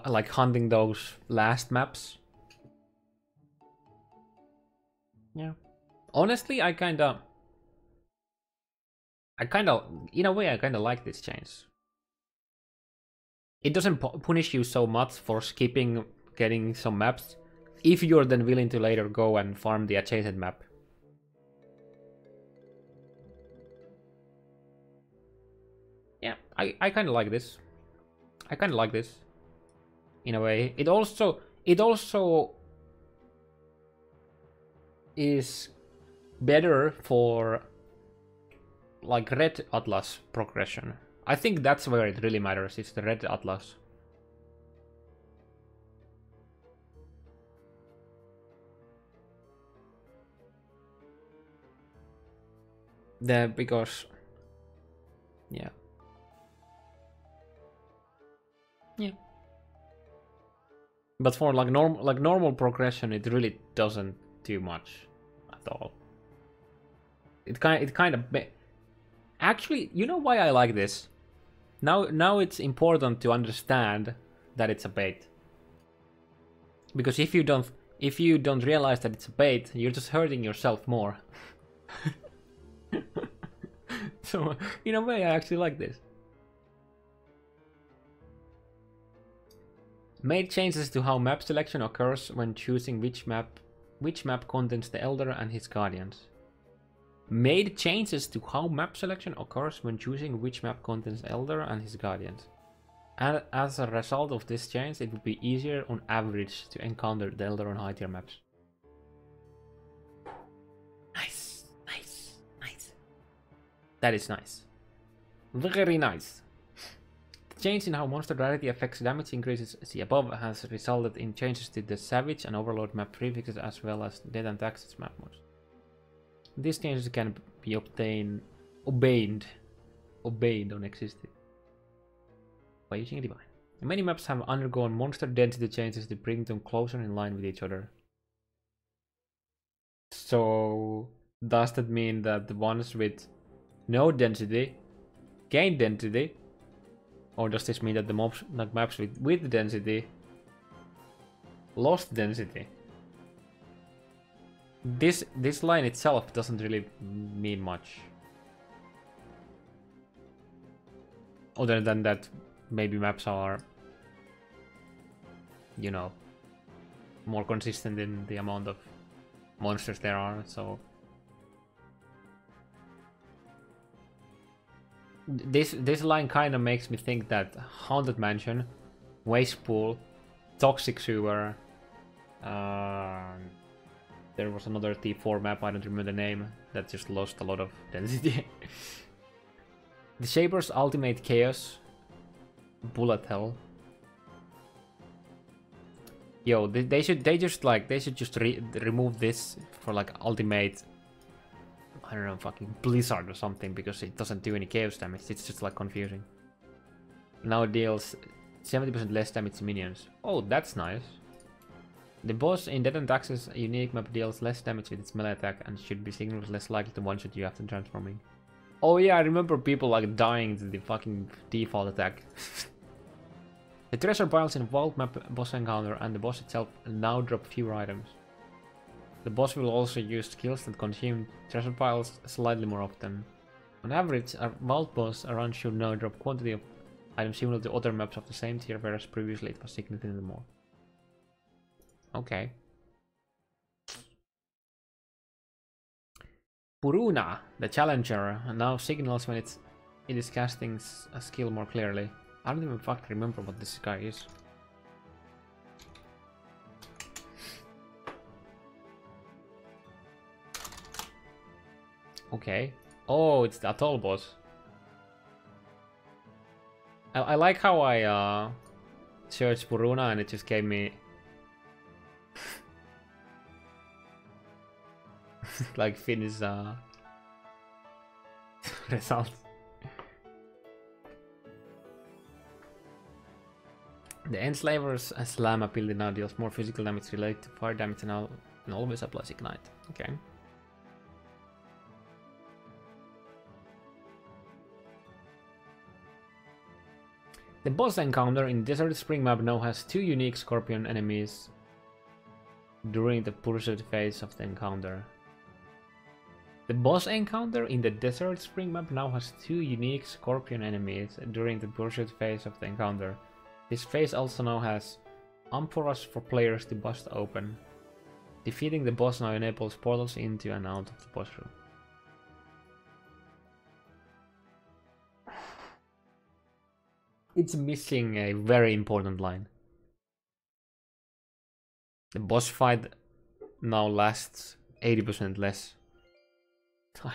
like hunting those last maps. Yeah. Honestly, I kinda, in a way, I kinda like this change. It doesn't punish you so much for skipping getting some maps, if you're then willing to later go and farm the adjacent map. I kind of like this. I kind of like this. In a way. It also is better for like red atlas progression. I think that's where it really matters. It's the red atlas. Because yeah. But for like normal progression, it really doesn't do much at all. It kind of actually, you know why I like this? Now it's important to understand that it's a bait. Because if you don't realize that it's a bait, you're just hurting yourself more. So in a way, I actually like this. Made changes to how map selection occurs when choosing which map contains the Elder and his guardians. Made changes to how map selection occurs when choosing which map contains Elder and his guardians. And as a result of this change, it would be easier on average to encounter the Elder on high tier maps. Nice. That is nice. Very nice. The change in how monster rarity affects damage increases see above has resulted in changes to the Savage and Overlord map prefixes as well as Dead and Taxes map modes. These changes can be obtained on existing by using a divine. Many maps have undergone monster density changes to bring them closer in line with each other. So does that mean that the ones with no density gain density? Or does this mean that the maps with density lost density? This line itself doesn't really mean much. Other than that, maybe maps are, you know, more consistent in the amount of monsters there are, so... This line kind of makes me think that Haunted Mansion, Waste Pool, Toxic Sewer, there was another T4 map, I don't remember the name, that just lost a lot of density. The Shaper's Ultimate Chaos, Bullet Hell. Yo, they should just remove this for like Ultimate, I don't know, fucking Blizzard or something, because it doesn't do any chaos damage. It's just like confusing. Now it deals 70% less damage to minions. Oh, that's nice. The boss in Dead and Taxes unique map deals less damage with its melee attack and should be signals less likely to one-shot you after transforming. Oh yeah, I remember people like dying to the fucking default attack. The treasure piles in Vault map boss encounter and the boss itself now drop fewer items. The boss will also use skills that consume treasure piles slightly more often. On average, a Vault boss around should now drop quantity of items similar to other maps of the same tier, whereas previously it was significantly more. Okay. Puruna, the challenger, now signals when it is casting a skill more clearly. I don't even fucking remember what this guy is. Okay. Oh, it's the Atoll boss. I like how I searched Puruna and it just gave me like Finnish results. The Enslaver's Slam ability now deals more physical damage related to fire damage and always applies Ignite. Okay. The boss encounter in Desert Spring map now has 2 unique Scorpion enemies during the pursuit phase of the encounter. The boss encounter in the Desert Spring map now has 2 unique Scorpion enemies during the pursuit phase of the encounter. This phase also now has amphoras for players to bust open. Defeating the boss now enables portals into and out of the boss room. It's missing a very important line. The boss fight now lasts 80% less time.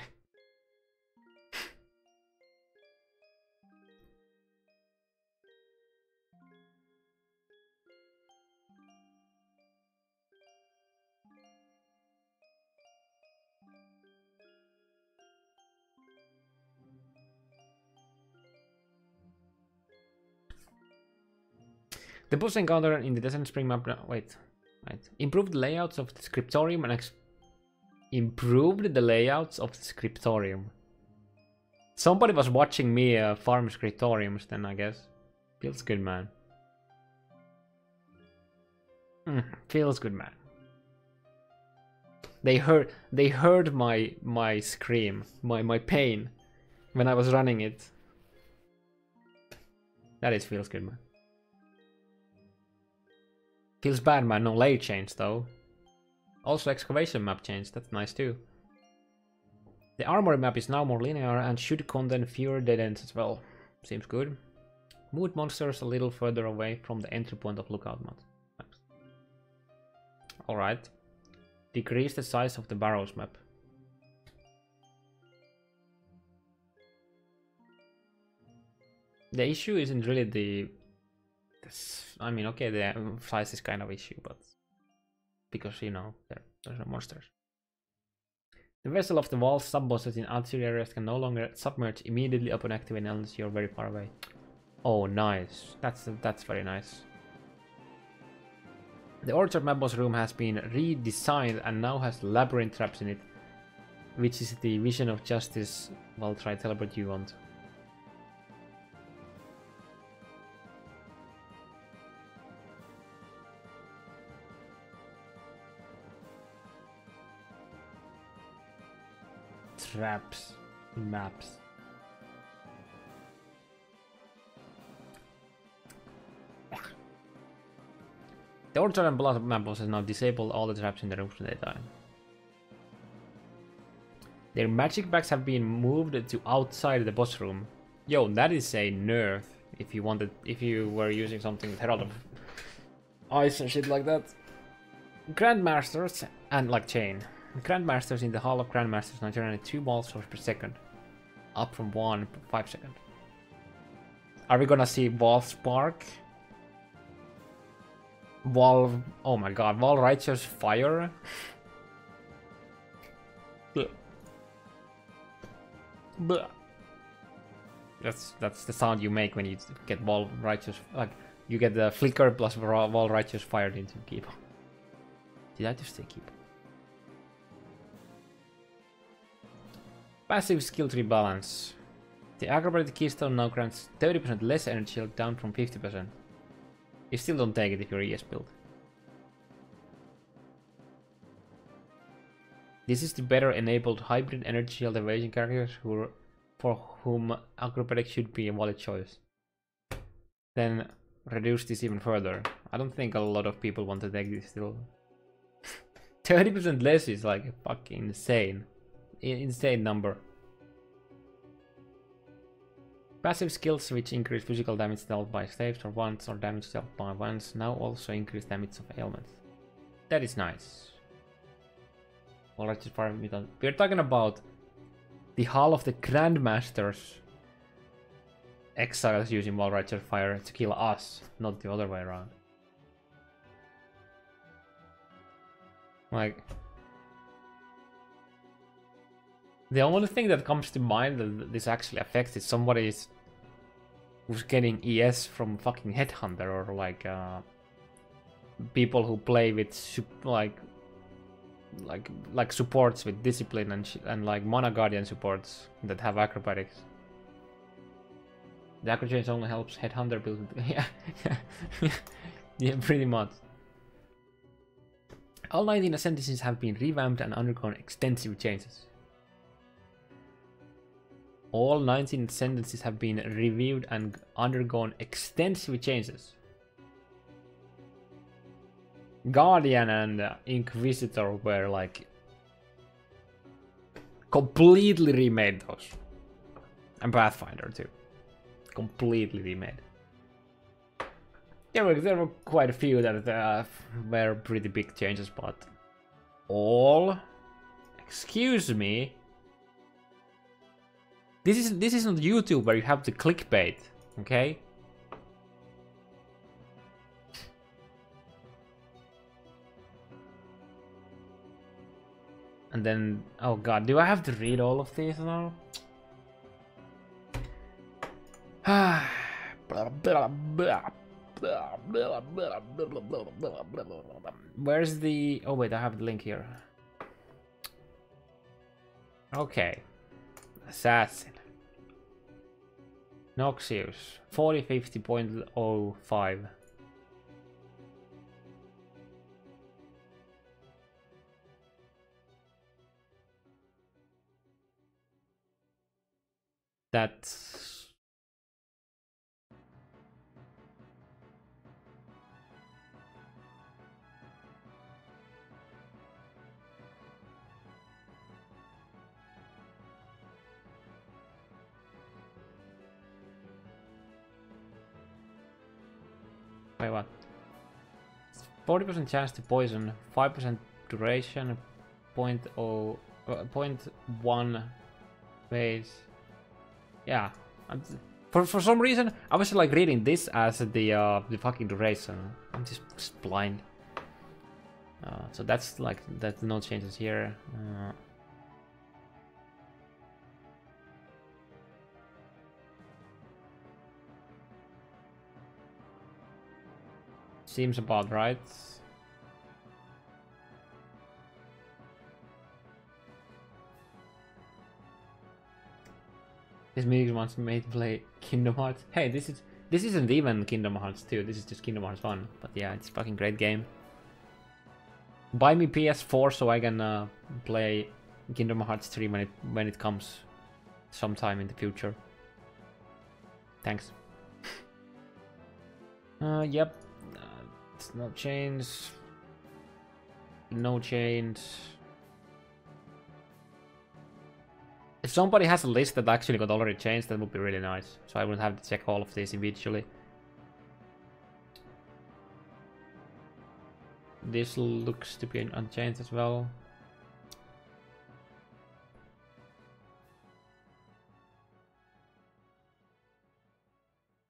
The boss encounter in the Descent Spring map. Wait. Improved the layouts of the scriptorium and improved the layouts of the scriptorium. Somebody was watching me farm scriptoriums then, I guess. Feels good, man. Feels good, man. They heard my scream, my pain when I was running it. That is feels good, man. Feels bad, man. No layer change though. Also excavation map change. That's nice too. The armory map is now more linear and should contain fewer dead ends as well. Seems good. Moved monsters a little further away from the entry point of lookout maps. Alright. Decrease the size of the barrows map. The issue isn't really the... I mean, okay, the size is kind of issue, but... Because, you know, there's no monsters. The vessel of the walls sub-bosses in outer areas can no longer submerge immediately upon activating unless you're very far away. Oh, nice. That's very nice. The orchard map boss room has been redesigned and now has labyrinth traps in it, which is the vision of justice. Well, try teleport you want. Traps in maps. The orchard and blood map bosses now disable all the traps in the rooms when they die. Their magic bags have been moved to outside the boss room. Yo, that is a nerf. If you were using something with Herald of Ice and shit like that. Grandmasters and like chain. Grandmasters in the Hall of Grandmasters now generate 2 balls per second, up from 1 per 5 seconds. Are we gonna see Wall Spark? Wall, oh my god, Wall Righteous Fire? That's the sound you make when you get Wall Righteous, like you get the flicker plus Wall Righteous fired into keyboard. Did I just say keyboard? Passive skill tree balance. The acrobatic keystone now grants 30% less energy shield, down from 50%. You still don't take it if you're ES build. This is the better enabled hybrid energy shield evasion characters for whom acrobatic should be a valid choice. Then reduce this even further. I don't think a lot of people want to take this still. 30% less is like fucking insane. Insane number. Passive skills which increase physical damage dealt by saves or once or damage dealt by once now also increase damage of ailments. That is nice. Alright, we're talking about the Hall of the Grandmasters exiles using Wall Righteous Fire to kill us, not the other way around. Like, the only thing that comes to mind that this actually affects is somebody who's getting ES from fucking Headhunter, or like people who play with like supports with discipline and like Mana Guardian supports that have acrobatics. The acro change only helps Headhunter build. Yeah, yeah, pretty much. All 19 ascendancies have been revamped and undergone extensive changes. All 19 ascendancies have been reviewed and undergone extensive changes. Guardian and Inquisitor were like completely remade those. And Pathfinder too. Completely remade. There were quite a few that were pretty big changes, but all. Excuse me. This is not YouTube where you have to clickbait, okay? And then, oh god, do I have to read all of these now? Where's the... Oh wait, I have the link here. Okay. Assassin. Noxious. 4050.05. That's... Wait, what? 40% chance to poison, 5% duration, 0.1 phase. Yeah, for some reason I was like reading this as the fucking duration. I'm just blind. So that's like that's no changes here. Seems about right. This meeting wants me to play Kingdom Hearts. Hey, this isn't even Kingdom Hearts 2. This is just Kingdom Hearts 1. But yeah, it's a fucking great game. Buy me PS4 so I can play Kingdom Hearts 3 when it comes sometime in the future. Thanks. Yep. No change. No change. If somebody has a list that actually got already changed, that would be really nice. So I wouldn't have to check all of these individually. This looks to be unchanged as well.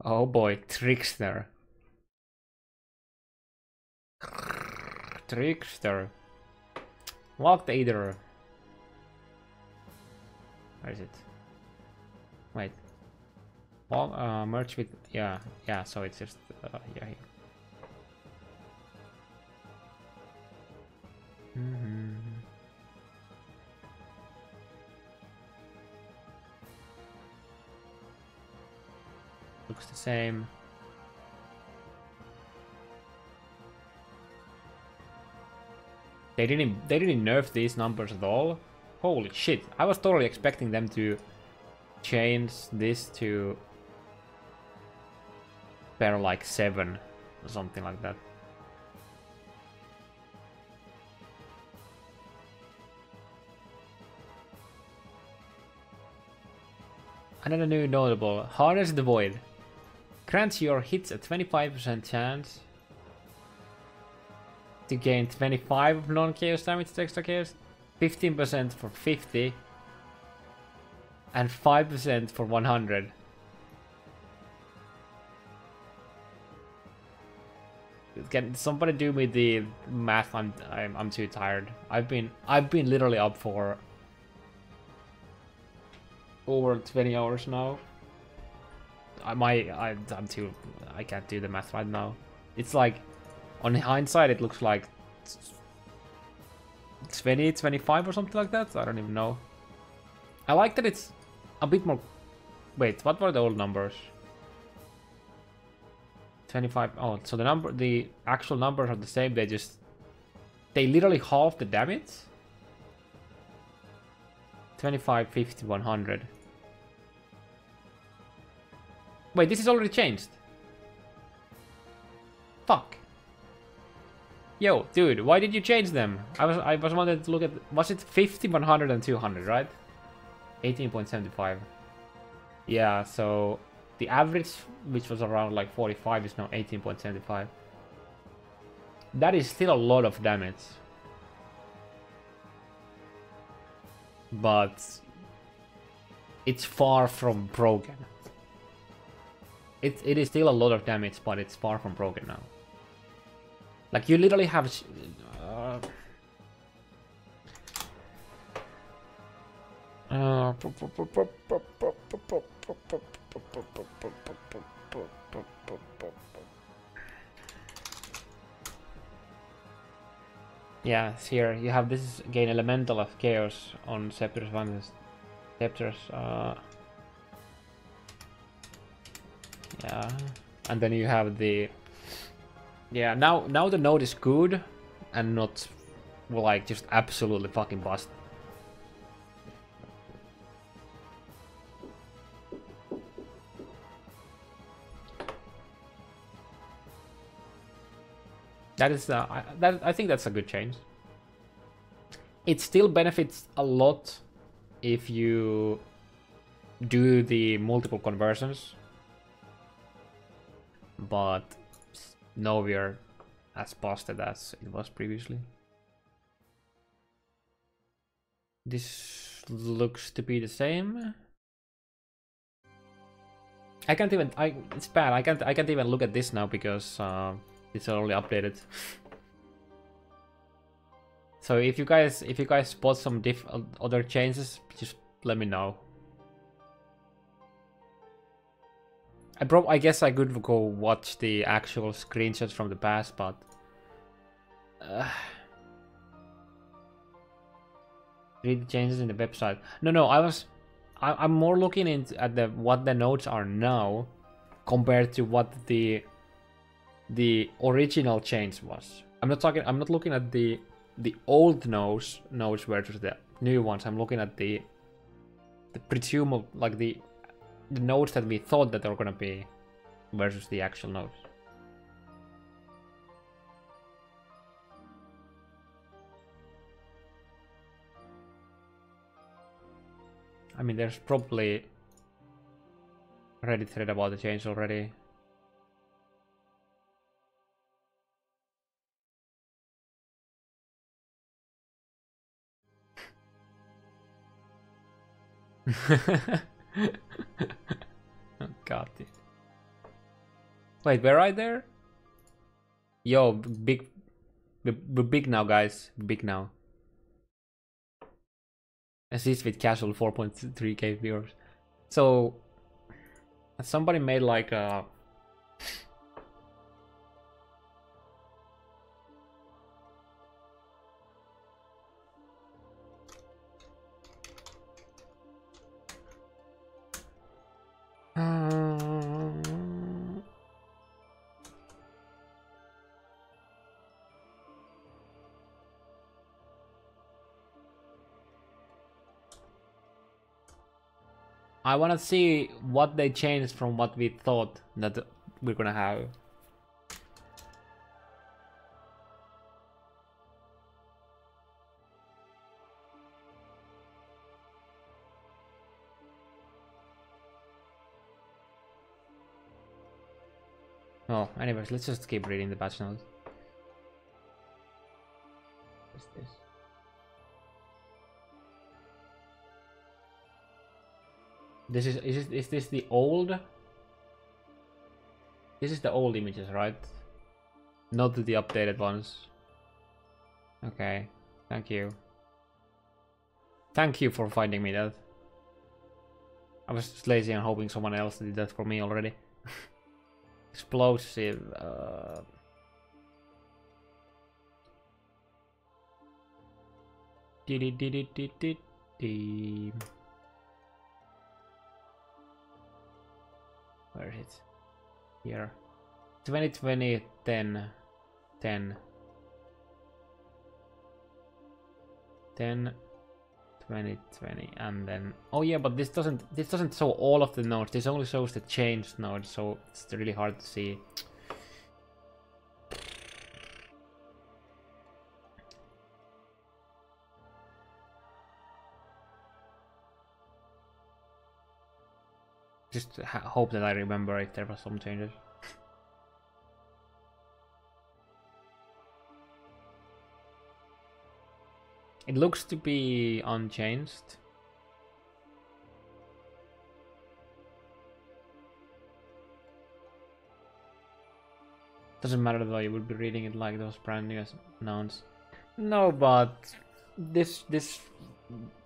Oh boy, Trickster. Trickster. Locked Eater. Where is it? Wait. Well, merge with... Yeah, so it's just... yeah, here. Looks the same. They didn't nerf these numbers at all. Holy shit! I was totally expecting them to change this to pair like 7 or something like that. Another new notable: Harness the Void. Grants your hits a 25% chance to gain 25 of non-chaos damage to extra chaos, 15% for 50, and 5% for 100. Can somebody do me the math? I'm too tired. I've been literally up for over 20 hours now. I can't do the math right now. It's like, on hindsight, it looks like 20, 25 or something like that. I don't even know. I like that it's a bit more... Wait, what were the old numbers? 25. Oh, so the actual numbers are the same. They literally halve the damage. 25, 50, 100. Wait, this is already changed. Fuck. Yo, dude, why did you change them? I was wanted to look at... Was it 50, 100, and 200, right? 18.75. Yeah, so The average, which was around like 45, is now 18.75. That is still a lot of damage. But it's far from broken. It is still a lot of damage, but it's far from broken now. Like, you literally have... yeah, here you have this gain elemental of chaos on Scepter's Vanguards. Scepter's, yeah, and then you have the... Yeah, now the node is good and not, well, like, just absolutely fucking bust. That is, I think that's a good change. It still benefits a lot if you do the multiple conversions, but nowhere as busted as it was previously. This looks to be the same. I can't even. It's bad. I can't even look at this now because it's already updated. So if you guys spot some other changes, just let me know. I guess I could go watch the actual screenshots from the past, but read the changes in the website. No, I'm more looking at what the nodes are now compared to what the original change was. I'm not looking at the old nodes versus the new ones. I'm looking at the presumable, like the nodes that we thought that they were gonna be versus the actual nodes. I mean, there's probably a Reddit thread about the change already. Oh, God. Wait, were I there? Yo, big now, guys. Big now. Assist with casual 4.3k viewers. So, somebody made like a... I wanna see what they changed from what we thought that we're gonna have. Well, anyways, let's just keep reading the patch notes. What's this? Is this the old? This is the old images, right? Not the updated ones. Okay, thank you. Thank you for finding me that. I was just lazy and hoping someone else did that for me already. Explosive. Where is it? Here. 2020 10 10 10 2020, and then oh yeah, but this doesn't show all of the nodes. This only shows the changed nodes, so it's really hard to see. Just hope that I remember if there were some changes. It looks to be unchanged. Doesn't matter though, you would be reading it like those brand new nouns. No, but this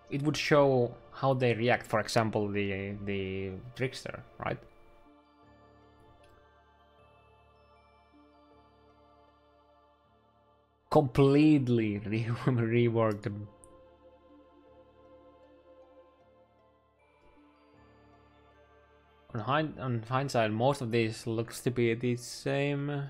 it would show how they react. For example, the trickster, right? Completely reworked them. On hindsight, most of these looks to be the same.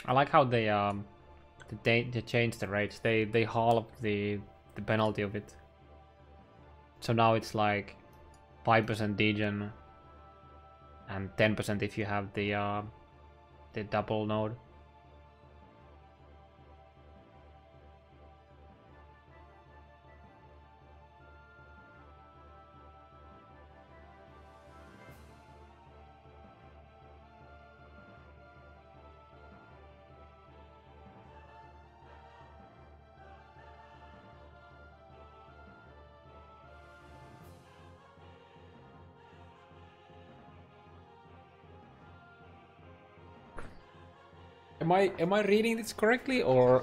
I like how they changed the rates. They halved the penalty of it. So now it's like 5% degen and 10% if you have the double node. Am I reading this correctly or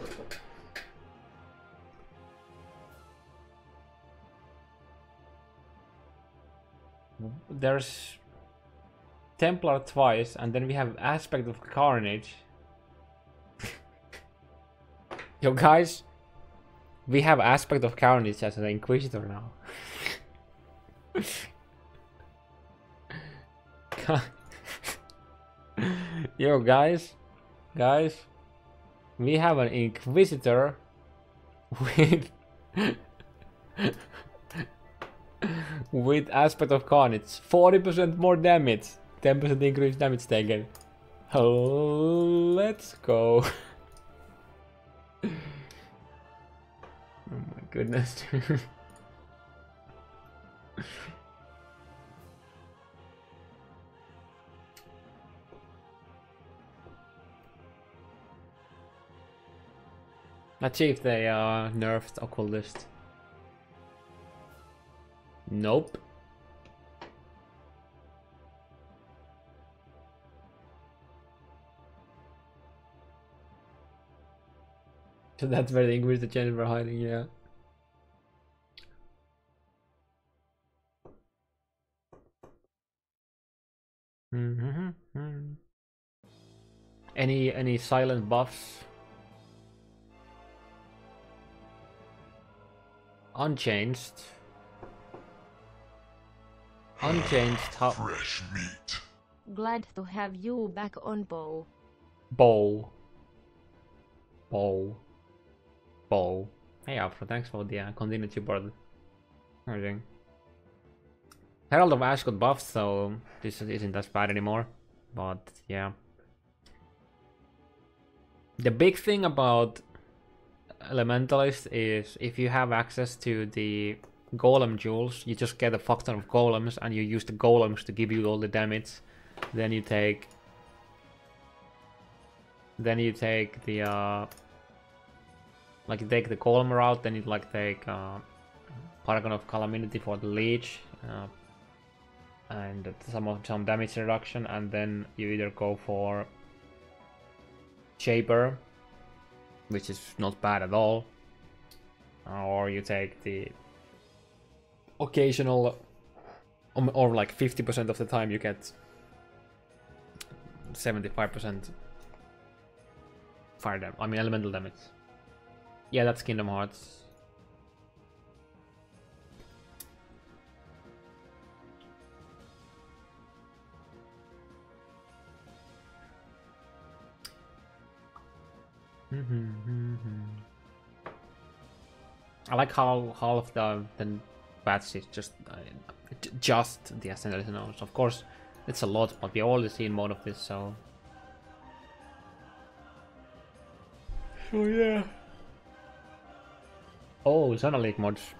there's Templar twice and then we have Aspect of Carnage. Yo guys, we have Aspect of Carnage as an Inquisitor now. Yo guys, we have an Inquisitor with with Aspect of Carnage, 40% more damage, 10% increased damage taken. Oh, let's go. Oh my goodness. Let's see if they nerfed Occultist. Nope. So that's where the Inquisitor changes were hiding, yeah. Any silent buffs? Unchanged. Unchanged. How? Fresh meat. Glad to have you back on bow. Bow. Hey Afro, thanks for the continued support. Everything. Herald of Ash got buffed, so this isn't as bad anymore. But yeah. The big thing about Elementalist is if you have access to the golem jewels, you just get a fuck ton of golems and you use the golems to give you all the damage. Then you take the like you take the golem route, then you like take Paragon of Calamity for the leech and some damage reduction, and then you either go for Shaper, which is not bad at all, or you take the occasional, or like 50% of the time you get 75% fire damage. I mean elemental damage. Yeah, that's Kingdom Hearts. I like how half the patch is just the Ascendant nodes. Of course, it's a lot, but we've already seen more of this, so. So yeah. Oh, Zona League mods.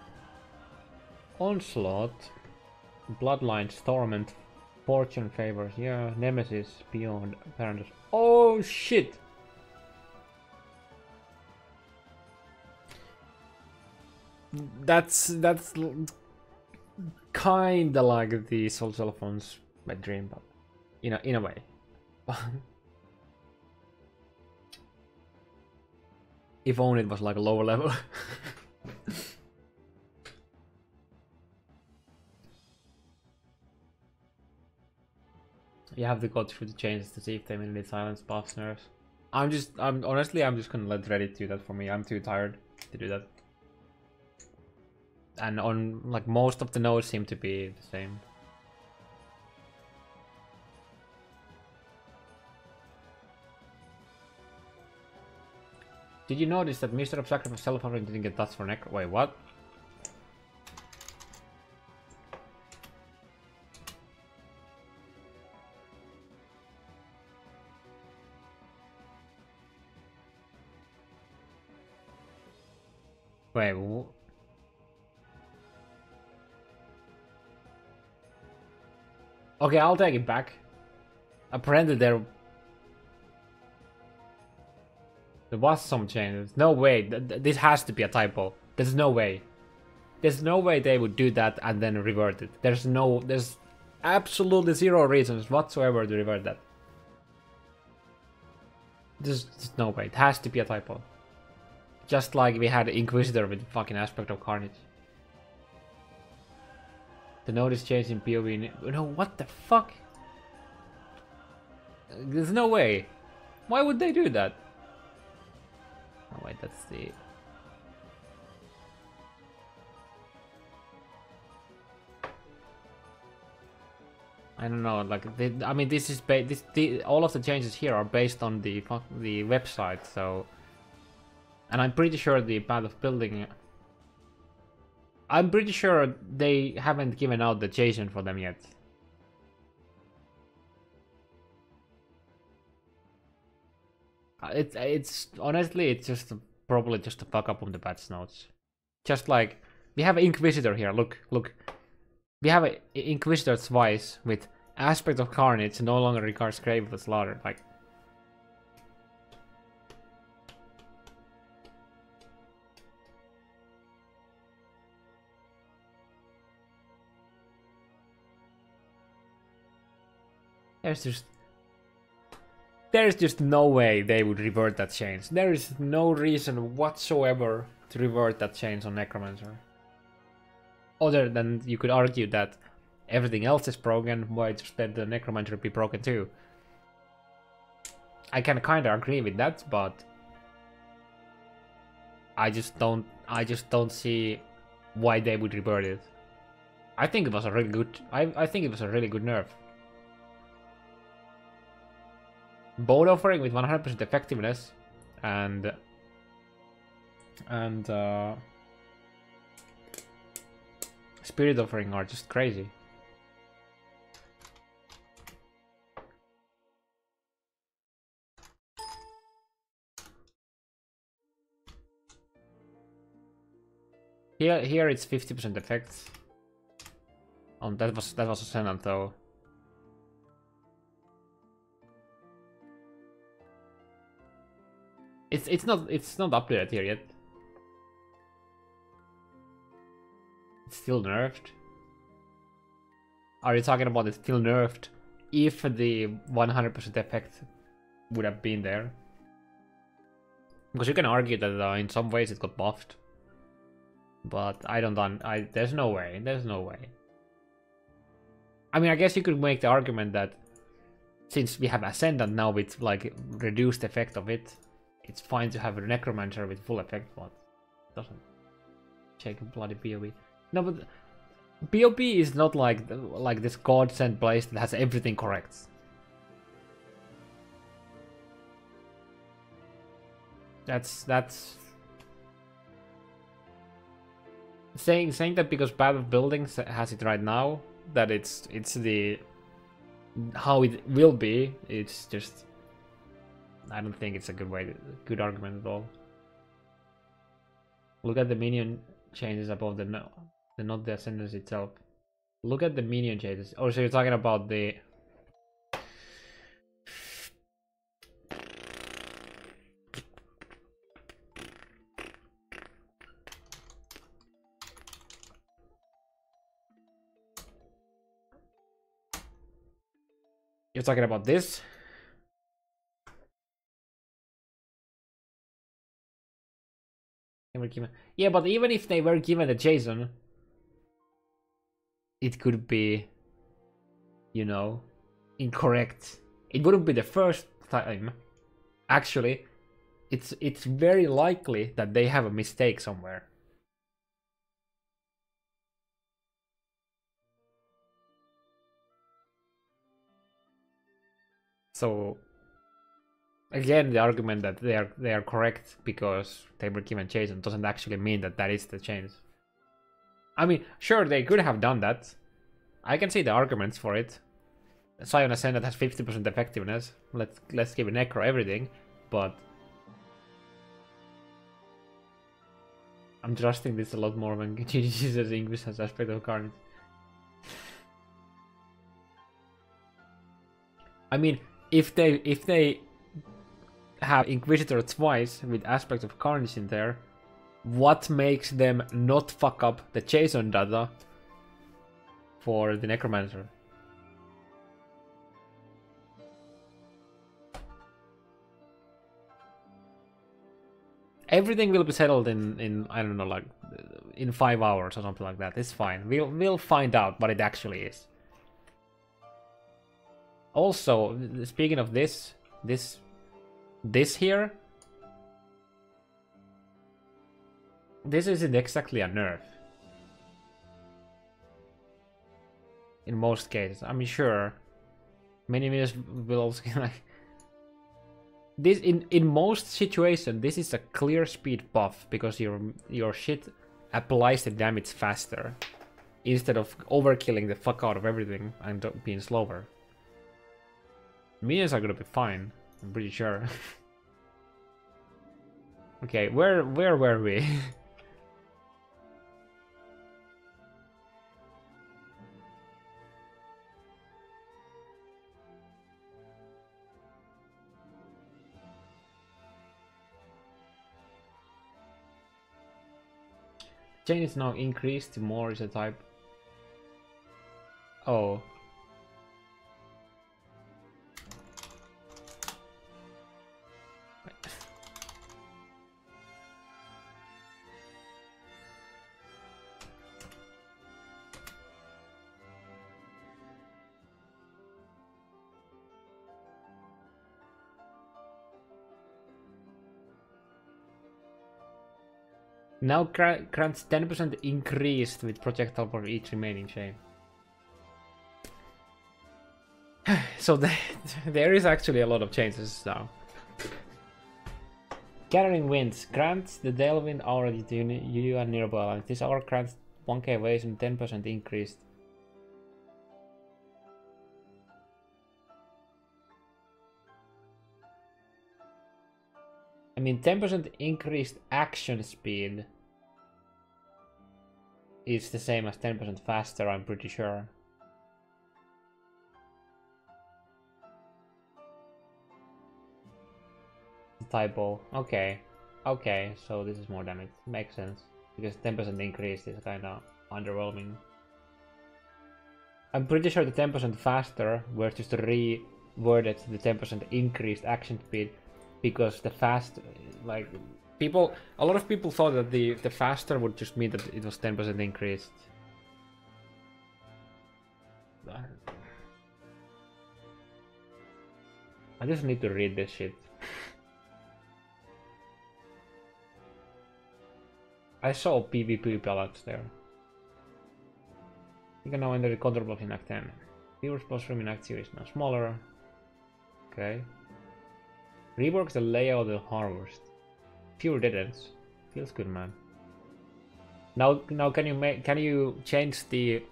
Onslaught, Bloodlines, Torment, Fortune Favors, yeah, Nemesis, Beyond, Paradise. Oh shit! That's kinda like the Soul Telephone's my dream, but in a way. If only it was like a lower level. You have to go through the changes to see if they really silence buffs nerfs. I'm honestly just gonna let Reddit do that for me. I'm too tired to do that. And on like most of the nodes seem to be the same. Did you notice that Mr. of Sacrifice self-offering didn't get touched for Necro? Wait, what? Wait, okay, I'll take it back. Apparently there was some changes. No way, this has to be a typo. There's no way. There's no way they would do that and then revert it. There's absolutely zero reasons whatsoever to revert that. There's no way. It has to be a typo. Just like we had Inquisitor with fucking Aspect of Carnage. The node is changed in POV. No, what the fuck? There's no way. Why would they do that? Oh wait, that's the... I don't know, like, I mean, this is all of the changes here are based on the website, so... And I'm pretty sure the path of building... I'm pretty sure they haven't given out the JSON for them yet. It's honestly, it's just probably just a fuck up on the patch notes. Just like, we have an Inquisitor here, look. We have an Inquisitor twice with Aspect of Carnage no longer regards Grave with Slaughter, like... There's just no way they would revert that change. There is no reason whatsoever to revert that change on Necromancer. Other than you could argue that everything else is broken, why just let the Necromancer be broken too? I can kinda agree with that, but I just don't see why they would revert it. I think it was a really good I think it was a really good nerf. Bold offering with 100% effectiveness and spirit offering are just crazy. Here it's 50% effect. That was a Senant though. It's not updated here yet. It's still nerfed. Are you talking about it's still nerfed if the 100% effect would have been there? Because you can argue that in some ways it got buffed, but there's no way. I mean, I guess you could make the argument that since we have Ascendant now with like reduced effect of it, it's fine to have a Necromancer with full effect, but it doesn't take a bloody PoB. No, but PoB is not like this godsend place that has everything correct. That's saying that because Path of Buildings has it right now, that it's the how it will be. It's just, I don't think it's a good argument at all. Look at the minion changes above not the ascendance itself. Look at the minion changes. Oh, so you're talking about the this? They were given. Yeah, but even if they were given the JSON, it could be, you know, incorrect. It wouldn't be the first time. Actually, it's very likely that they have a mistake somewhere. So again, the argument that they are correct because they were given JSON doesn't actually mean that that is the change. I mean, sure, they could have done that. I can see the arguments for it. Scion Ascendant has 50% effectiveness. Let's give a Necro everything, but I'm trusting this a lot more when GG says English has aspect of Carnage. I mean, if they have Inquisitor twice with aspect of Carnage in there, what makes them not fuck up the JSON data for the Necromancer? Everything will be settled in I don't know, like in 5 hours or something like that. It's fine. We'll find out what it actually is. Also, speaking of this here, this isn't exactly a nerf. In most cases, I mean, sure, many minions will also like this. In most situations, this is a clear speed buff because your shit applies the damage faster instead of overkilling the fuck out of everything and being slower. Minions are gonna be fine, I'm pretty sure. Okay, where were we? Chain is now increased to more is a type. Oh. Now grants 10% increased with projectile for each remaining chain. So there is actually a lot of changes now. Gathering Winds grants the Tailwind aura to you and nearby. This aura grants 1k evasion 10% increased. I mean, 10% increased action speed is the same as 10% faster, I'm pretty sure. Typo. Okay. Okay, so this is more damage. Makes sense. Because 10% increase is kinda underwhelming. I'm pretty sure the 10% faster were just reworded to the 10% increased action speed. Because the fast, like, a lot of people thought that the faster would just mean that it was 10% increased. I just need to read this shit. I saw PvP ballots there. You can now enter the control block in Act 10. Viewers boss room in Act 2 is now smaller. Okay. Reworks the layout of the harvest. Pure dead ends. Feels good, man. Now can you change the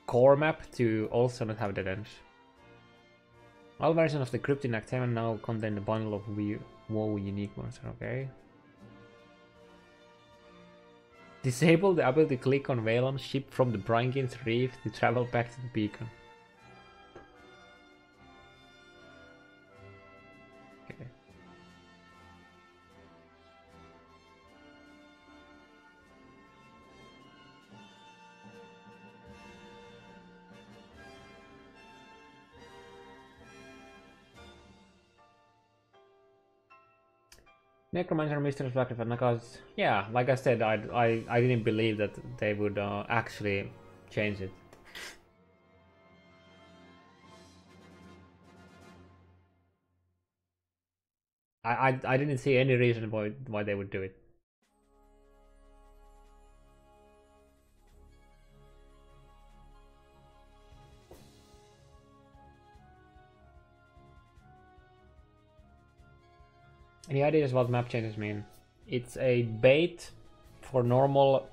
core map to also not have dead ends? All versions of the Cryptid Actamen now contain a bundle of WoW unique monsters. Okay. Disable the ability to click on Valon's ship from the Brinkins Reef to travel back to the beacon. Okay. Necromancer Mystery Sacrifice, because yeah, like I said, I didn't believe that they would actually change it. I didn't see any reason why they would do it. Any ideas what map changes mean? It's a bait for normal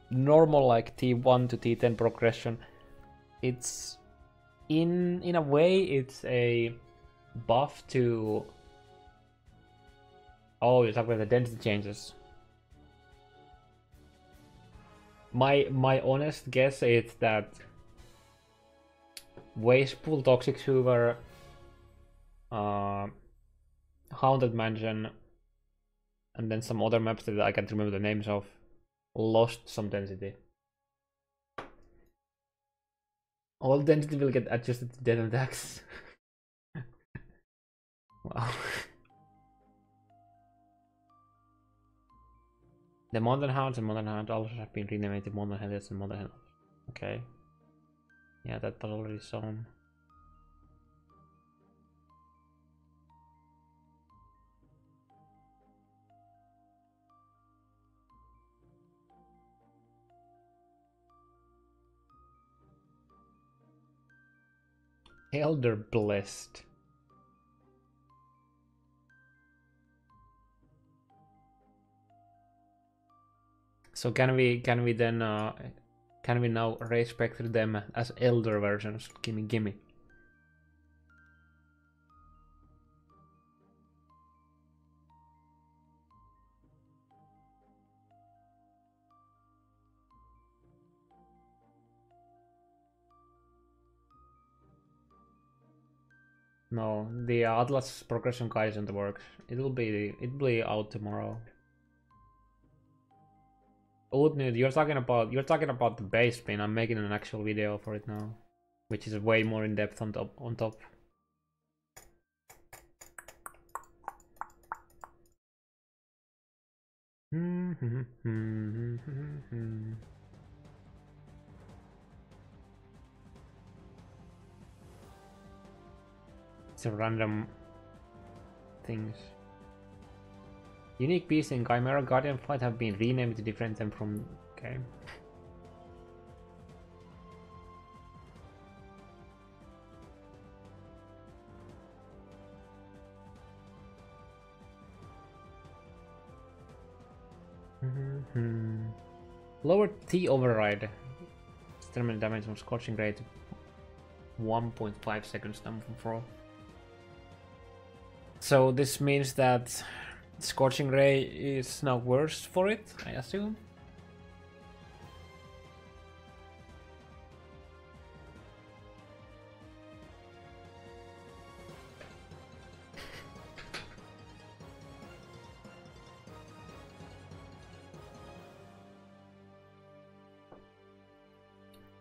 like T1 to T10 progression. It's in a way it's a buff to. Oh, you're talking about the density changes. My honest guess is that Wastepool, Toxic Sewer, Haunted Mansion, and then some other maps that I can't remember the names of, lost some density. All density will get adjusted to death attacks. Wow. The Mountain Hounds and Mountain Hounds also have been renamed to Mountain Hellions and Mountain Hellions. Okay. Yeah, that was already shown. Elder Blessed. So can we then can we now respect them as elder versions? Gimme. No, the Atlas progression guide isn't works. It'll be out tomorrow. Old news. You're talking about the base spin. I'm making an actual video for it now, which is way more in depth on top. It's a random things. Unique beasts in Chimera Guardian Flight have been renamed to different them from game. Lower T override. Terminal damage from scorching ray to 1.5 seconds down from throw. So this means that Scorching Ray is now worse for it, I assume.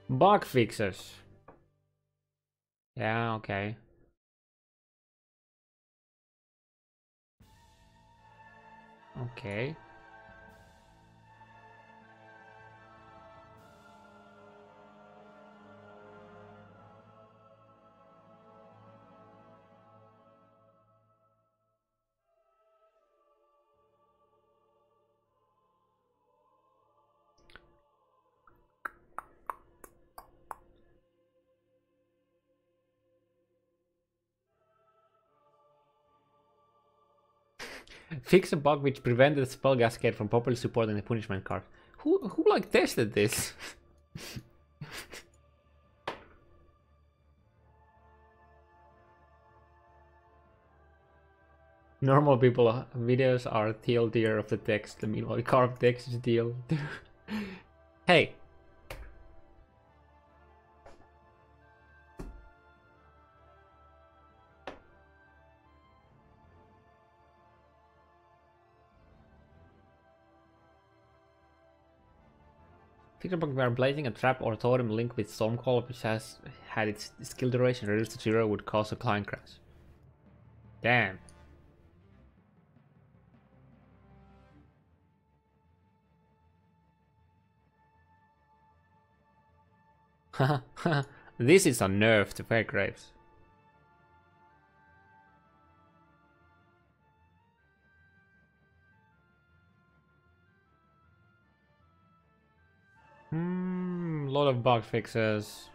Bug fixes. Yeah, okay. Okay. Fix a bug which prevented spell cascade from properly supporting the punishment card. Who like tested this? Normal people videos are TLDR of the text. Meanwhile, carved text is TL. Hey. Fixerbug where blazing a trap or totem linked with Stormcall which has had its skill duration reduced to 0 would cause a client crash. Damn. This is a nerf to fake graves. Lot of bug fixes.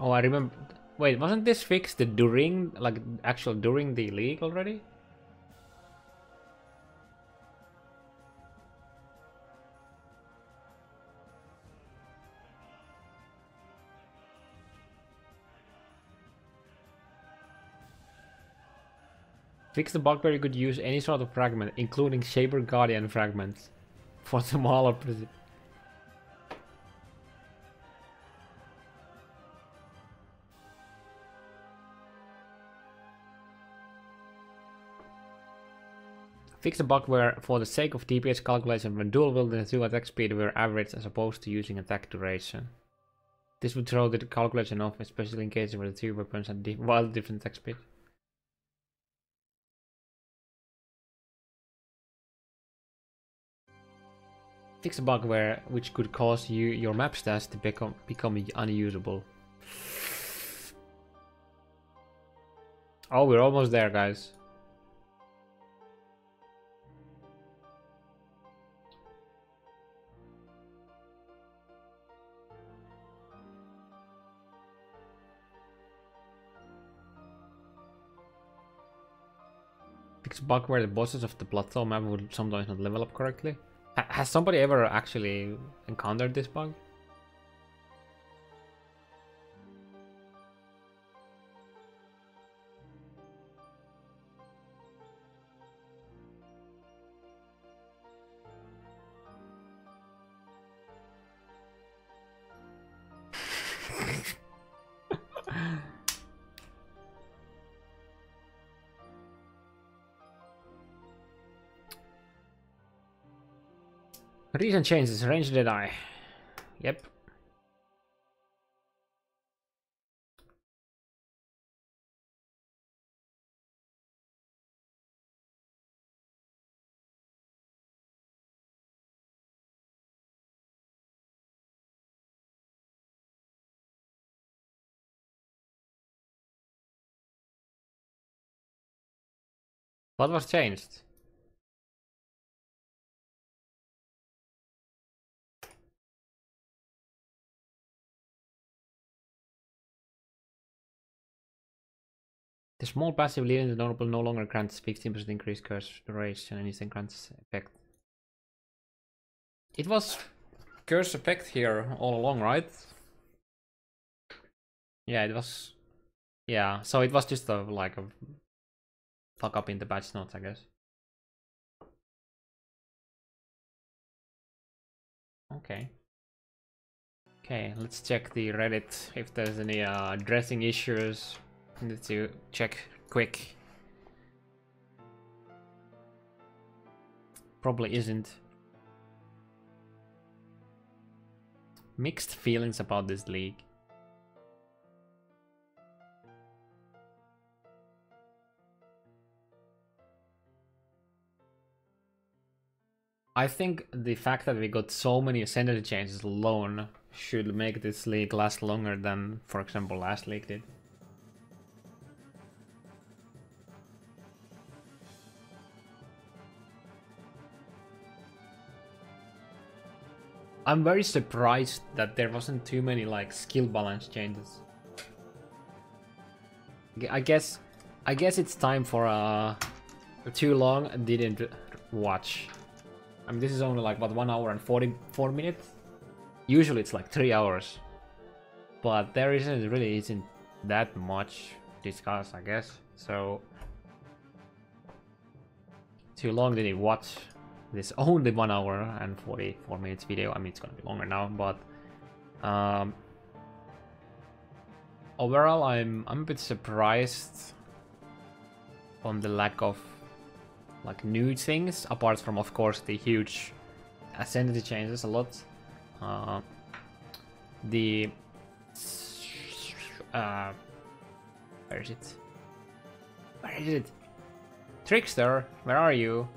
Oh, I remember. Wait, wasn't this fixed during, like, actual during the league already? Fix the bug where you could use any sort of fragment, including Shaper Guardian fragments, for smaller precision. Fix the bug where, for the sake of DPS calculation, when dual wielding the 2 attack speed were average as opposed to using attack duration. This would throw the calculation off, especially in cases where the 2 weapons had wildly different attack speed. Fix a bug which could cause your map stats to become unusable. Oh, we're almost there, guys. Fix a bug where the bosses of the plateau map would sometimes not level up correctly. Has somebody ever actually encountered this bug? Recent changes, range Deadeye. Yep. What was changed? The small passive leading the notable no longer grants 15% increased curse duration and instant grants effect. It was curse effect here all along, right? Yeah, it was. Yeah, so it was just like a fuck up in the patch notes, I guess. Okay. Okay, let's check the Reddit if there's any addressing issues. Need to check quick. Probably isn't. Mixed feelings about this league. I think the fact that we got so many ascendancy changes alone should make this league last longer than, for example, last league did. I'm very surprised that there wasn't too many like skill balance changes. I guess it's time for too long didn't watch. I mean, this is only like what 1 hour and 44 minutes. Usually it's like 3 hours, but there isn't that much to discuss, I guess. So too long didn't watch. This only 1 hour and 44 minutes video. I mean, it's gonna be longer now, but overall, I'm a bit surprised on the lack of like new things, apart from, of course, the huge ascendancy changes a lot. Where is it? Where is it? Trickster, where are you?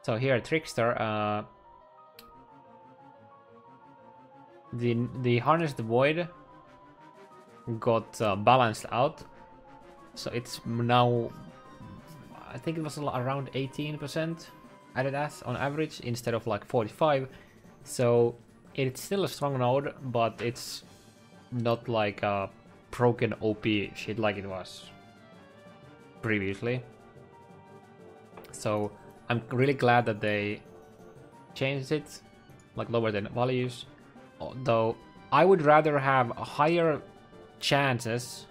So here, Trickster, the Harness the Void got balanced out, so it's now, I think it was around 18% added as on average instead of like 45. So it's still a strong node, but it's not like a broken OP shit like it was previously. So I'm really glad that they changed it, like lower the values. Though I would rather have higher chances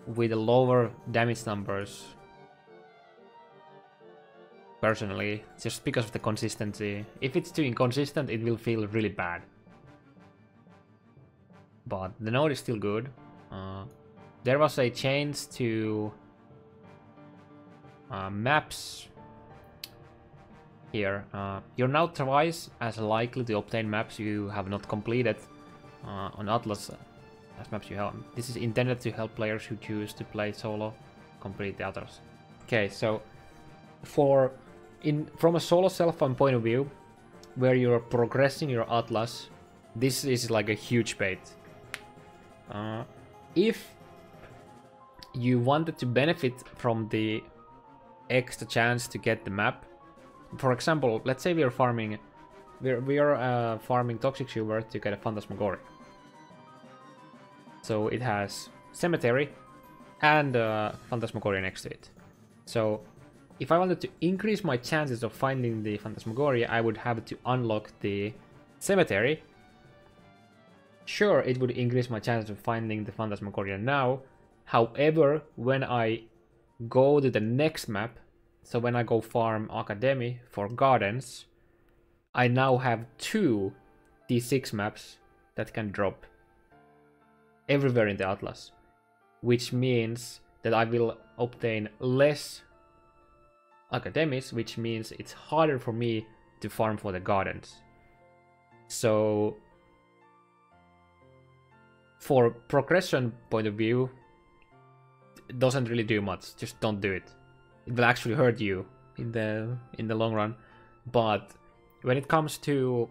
with lower damage numbers. Personally, just because of the consistency. If it's too inconsistent, it will feel really bad. But the node is still good. There was a change to maps. Here, you're now twice as likely to obtain maps you have not completed on Atlas as maps you have. This is intended to help players who choose to play solo complete the others. Okay, so from a solo self-found point of view, where you're progressing your Atlas, this is like a huge bait. If you wanted to benefit from the extra chance to get the map, for example, let's say we are farming Toxic Sugar to get a Phantasmagoria. So it has Cemetery and Phantasmagoria next to it. So if I wanted to increase my chances of finding the Phantasmagoria, I would have to unlock the Cemetery. Sure, it would increase my chances of finding the Phantasmagoria now. However, when I go to the next map, so when I go farm Academy for Gardens, I now have 2 D6 maps that can drop everywhere in the Atlas, which means that I will obtain less Academies, which means it's harder for me to farm for the Gardens. So for progression point of view, it doesn't really do much. Just don't do it. It will actually hurt you in the long run. But when it comes to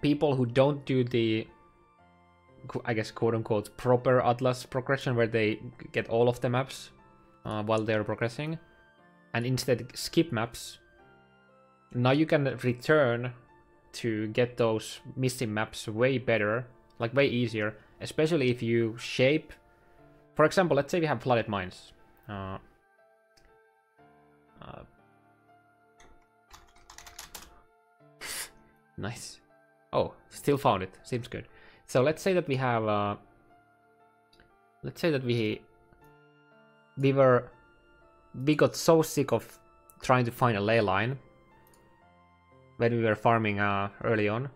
people who don't do the, I guess, quote-unquote proper Atlas progression, where they get all of the maps while they're progressing, and instead skip maps, now you can return to get those missing maps way better, like way easier, especially if you shape. For example, let's say we have Flooded Mines. Nice. Oh, still found it. Seems good. So let's say that we have, let's say that we got so sick of trying to find a ley line when we were farming early on.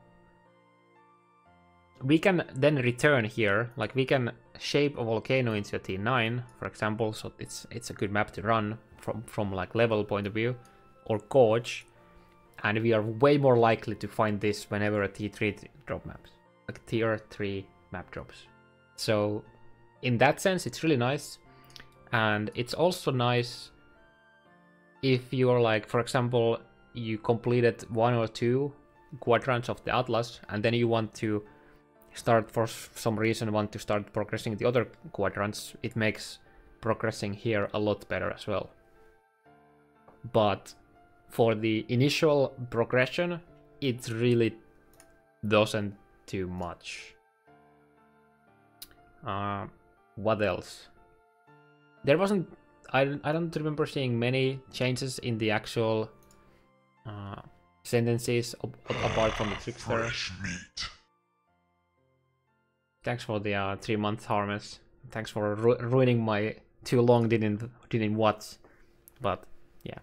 We can then return here, like we can shape a volcano into a T9, for example, so it's a good map to run from like level point of view, or Gorge, and we are way more likely to find this whenever a T3 drop maps, like tier 3 map drops. So in that sense, it's really nice, and it's also nice if you're like, for example, you completed 1 or 2 quadrants of the atlas, and then you want to start, for some reason, want to start progressing the other quadrants, it makes progressing here a lot better as well. But for the initial progression, it really doesn't do much. What else? There wasn't... I don't remember seeing many changes in the actual sentences apart from the trickster. Fresh meat. Thanks for the 3-month Harmess. Thanks for ruining my too long didn't watch. But yeah.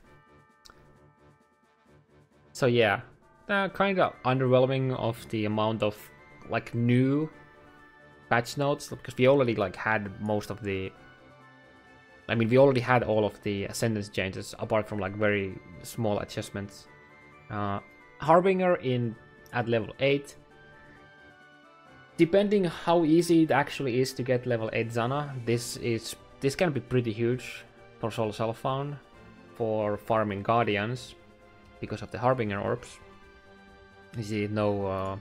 So yeah, kind of underwhelming of the amount of like new patch notes, because we already like had most of the... I mean, we already had all of the sentence changes apart from like very small adjustments. Harbinger at level 8. Depending how easy it actually is to get level 8 Zana, this can be pretty huge for Soul Self-Found, for farming Guardians, because of the Harbinger orbs. You see, no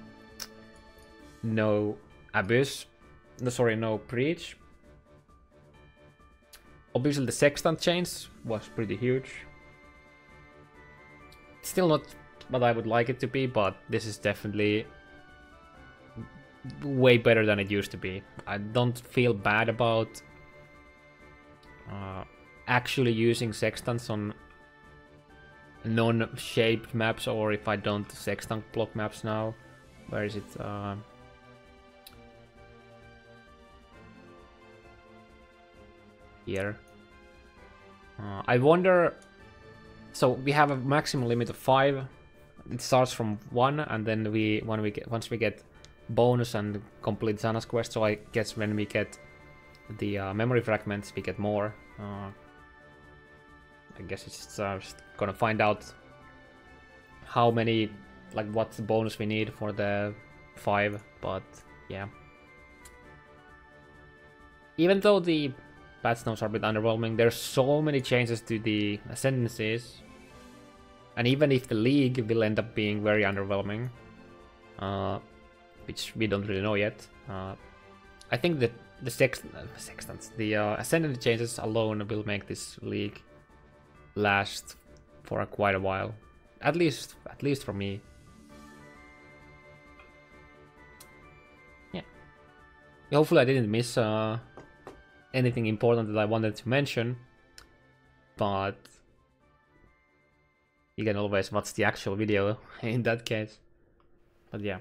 Abyss, no Breach. Obviously the Sextant change was pretty huge. Still not what I would like it to be, but this is definitely way better than it used to be. I don't feel bad about actually using Sextants on non-shaped maps, or if I don't Sextant block maps now. Where is it? Here. I wonder... So we have a maximum limit of 5. It starts from 1, and then once we get bonus and complete Zana's quest, so I guess when we get the memory fragments, we get more. I guess it's just gonna find out how many, like what's the bonus we need for the 5, but yeah. Even though the patch notes are a bit underwhelming, there's so many changes to the ascendancies, and even if the league will end up being very underwhelming, which we don't really know yet, I think that the Sextants, the ascendant changes alone will make this league last for quite a while, at least for me. Yeah. Hopefully I didn't miss anything important that I wanted to mention, but you can always watch the actual video in that case. But yeah.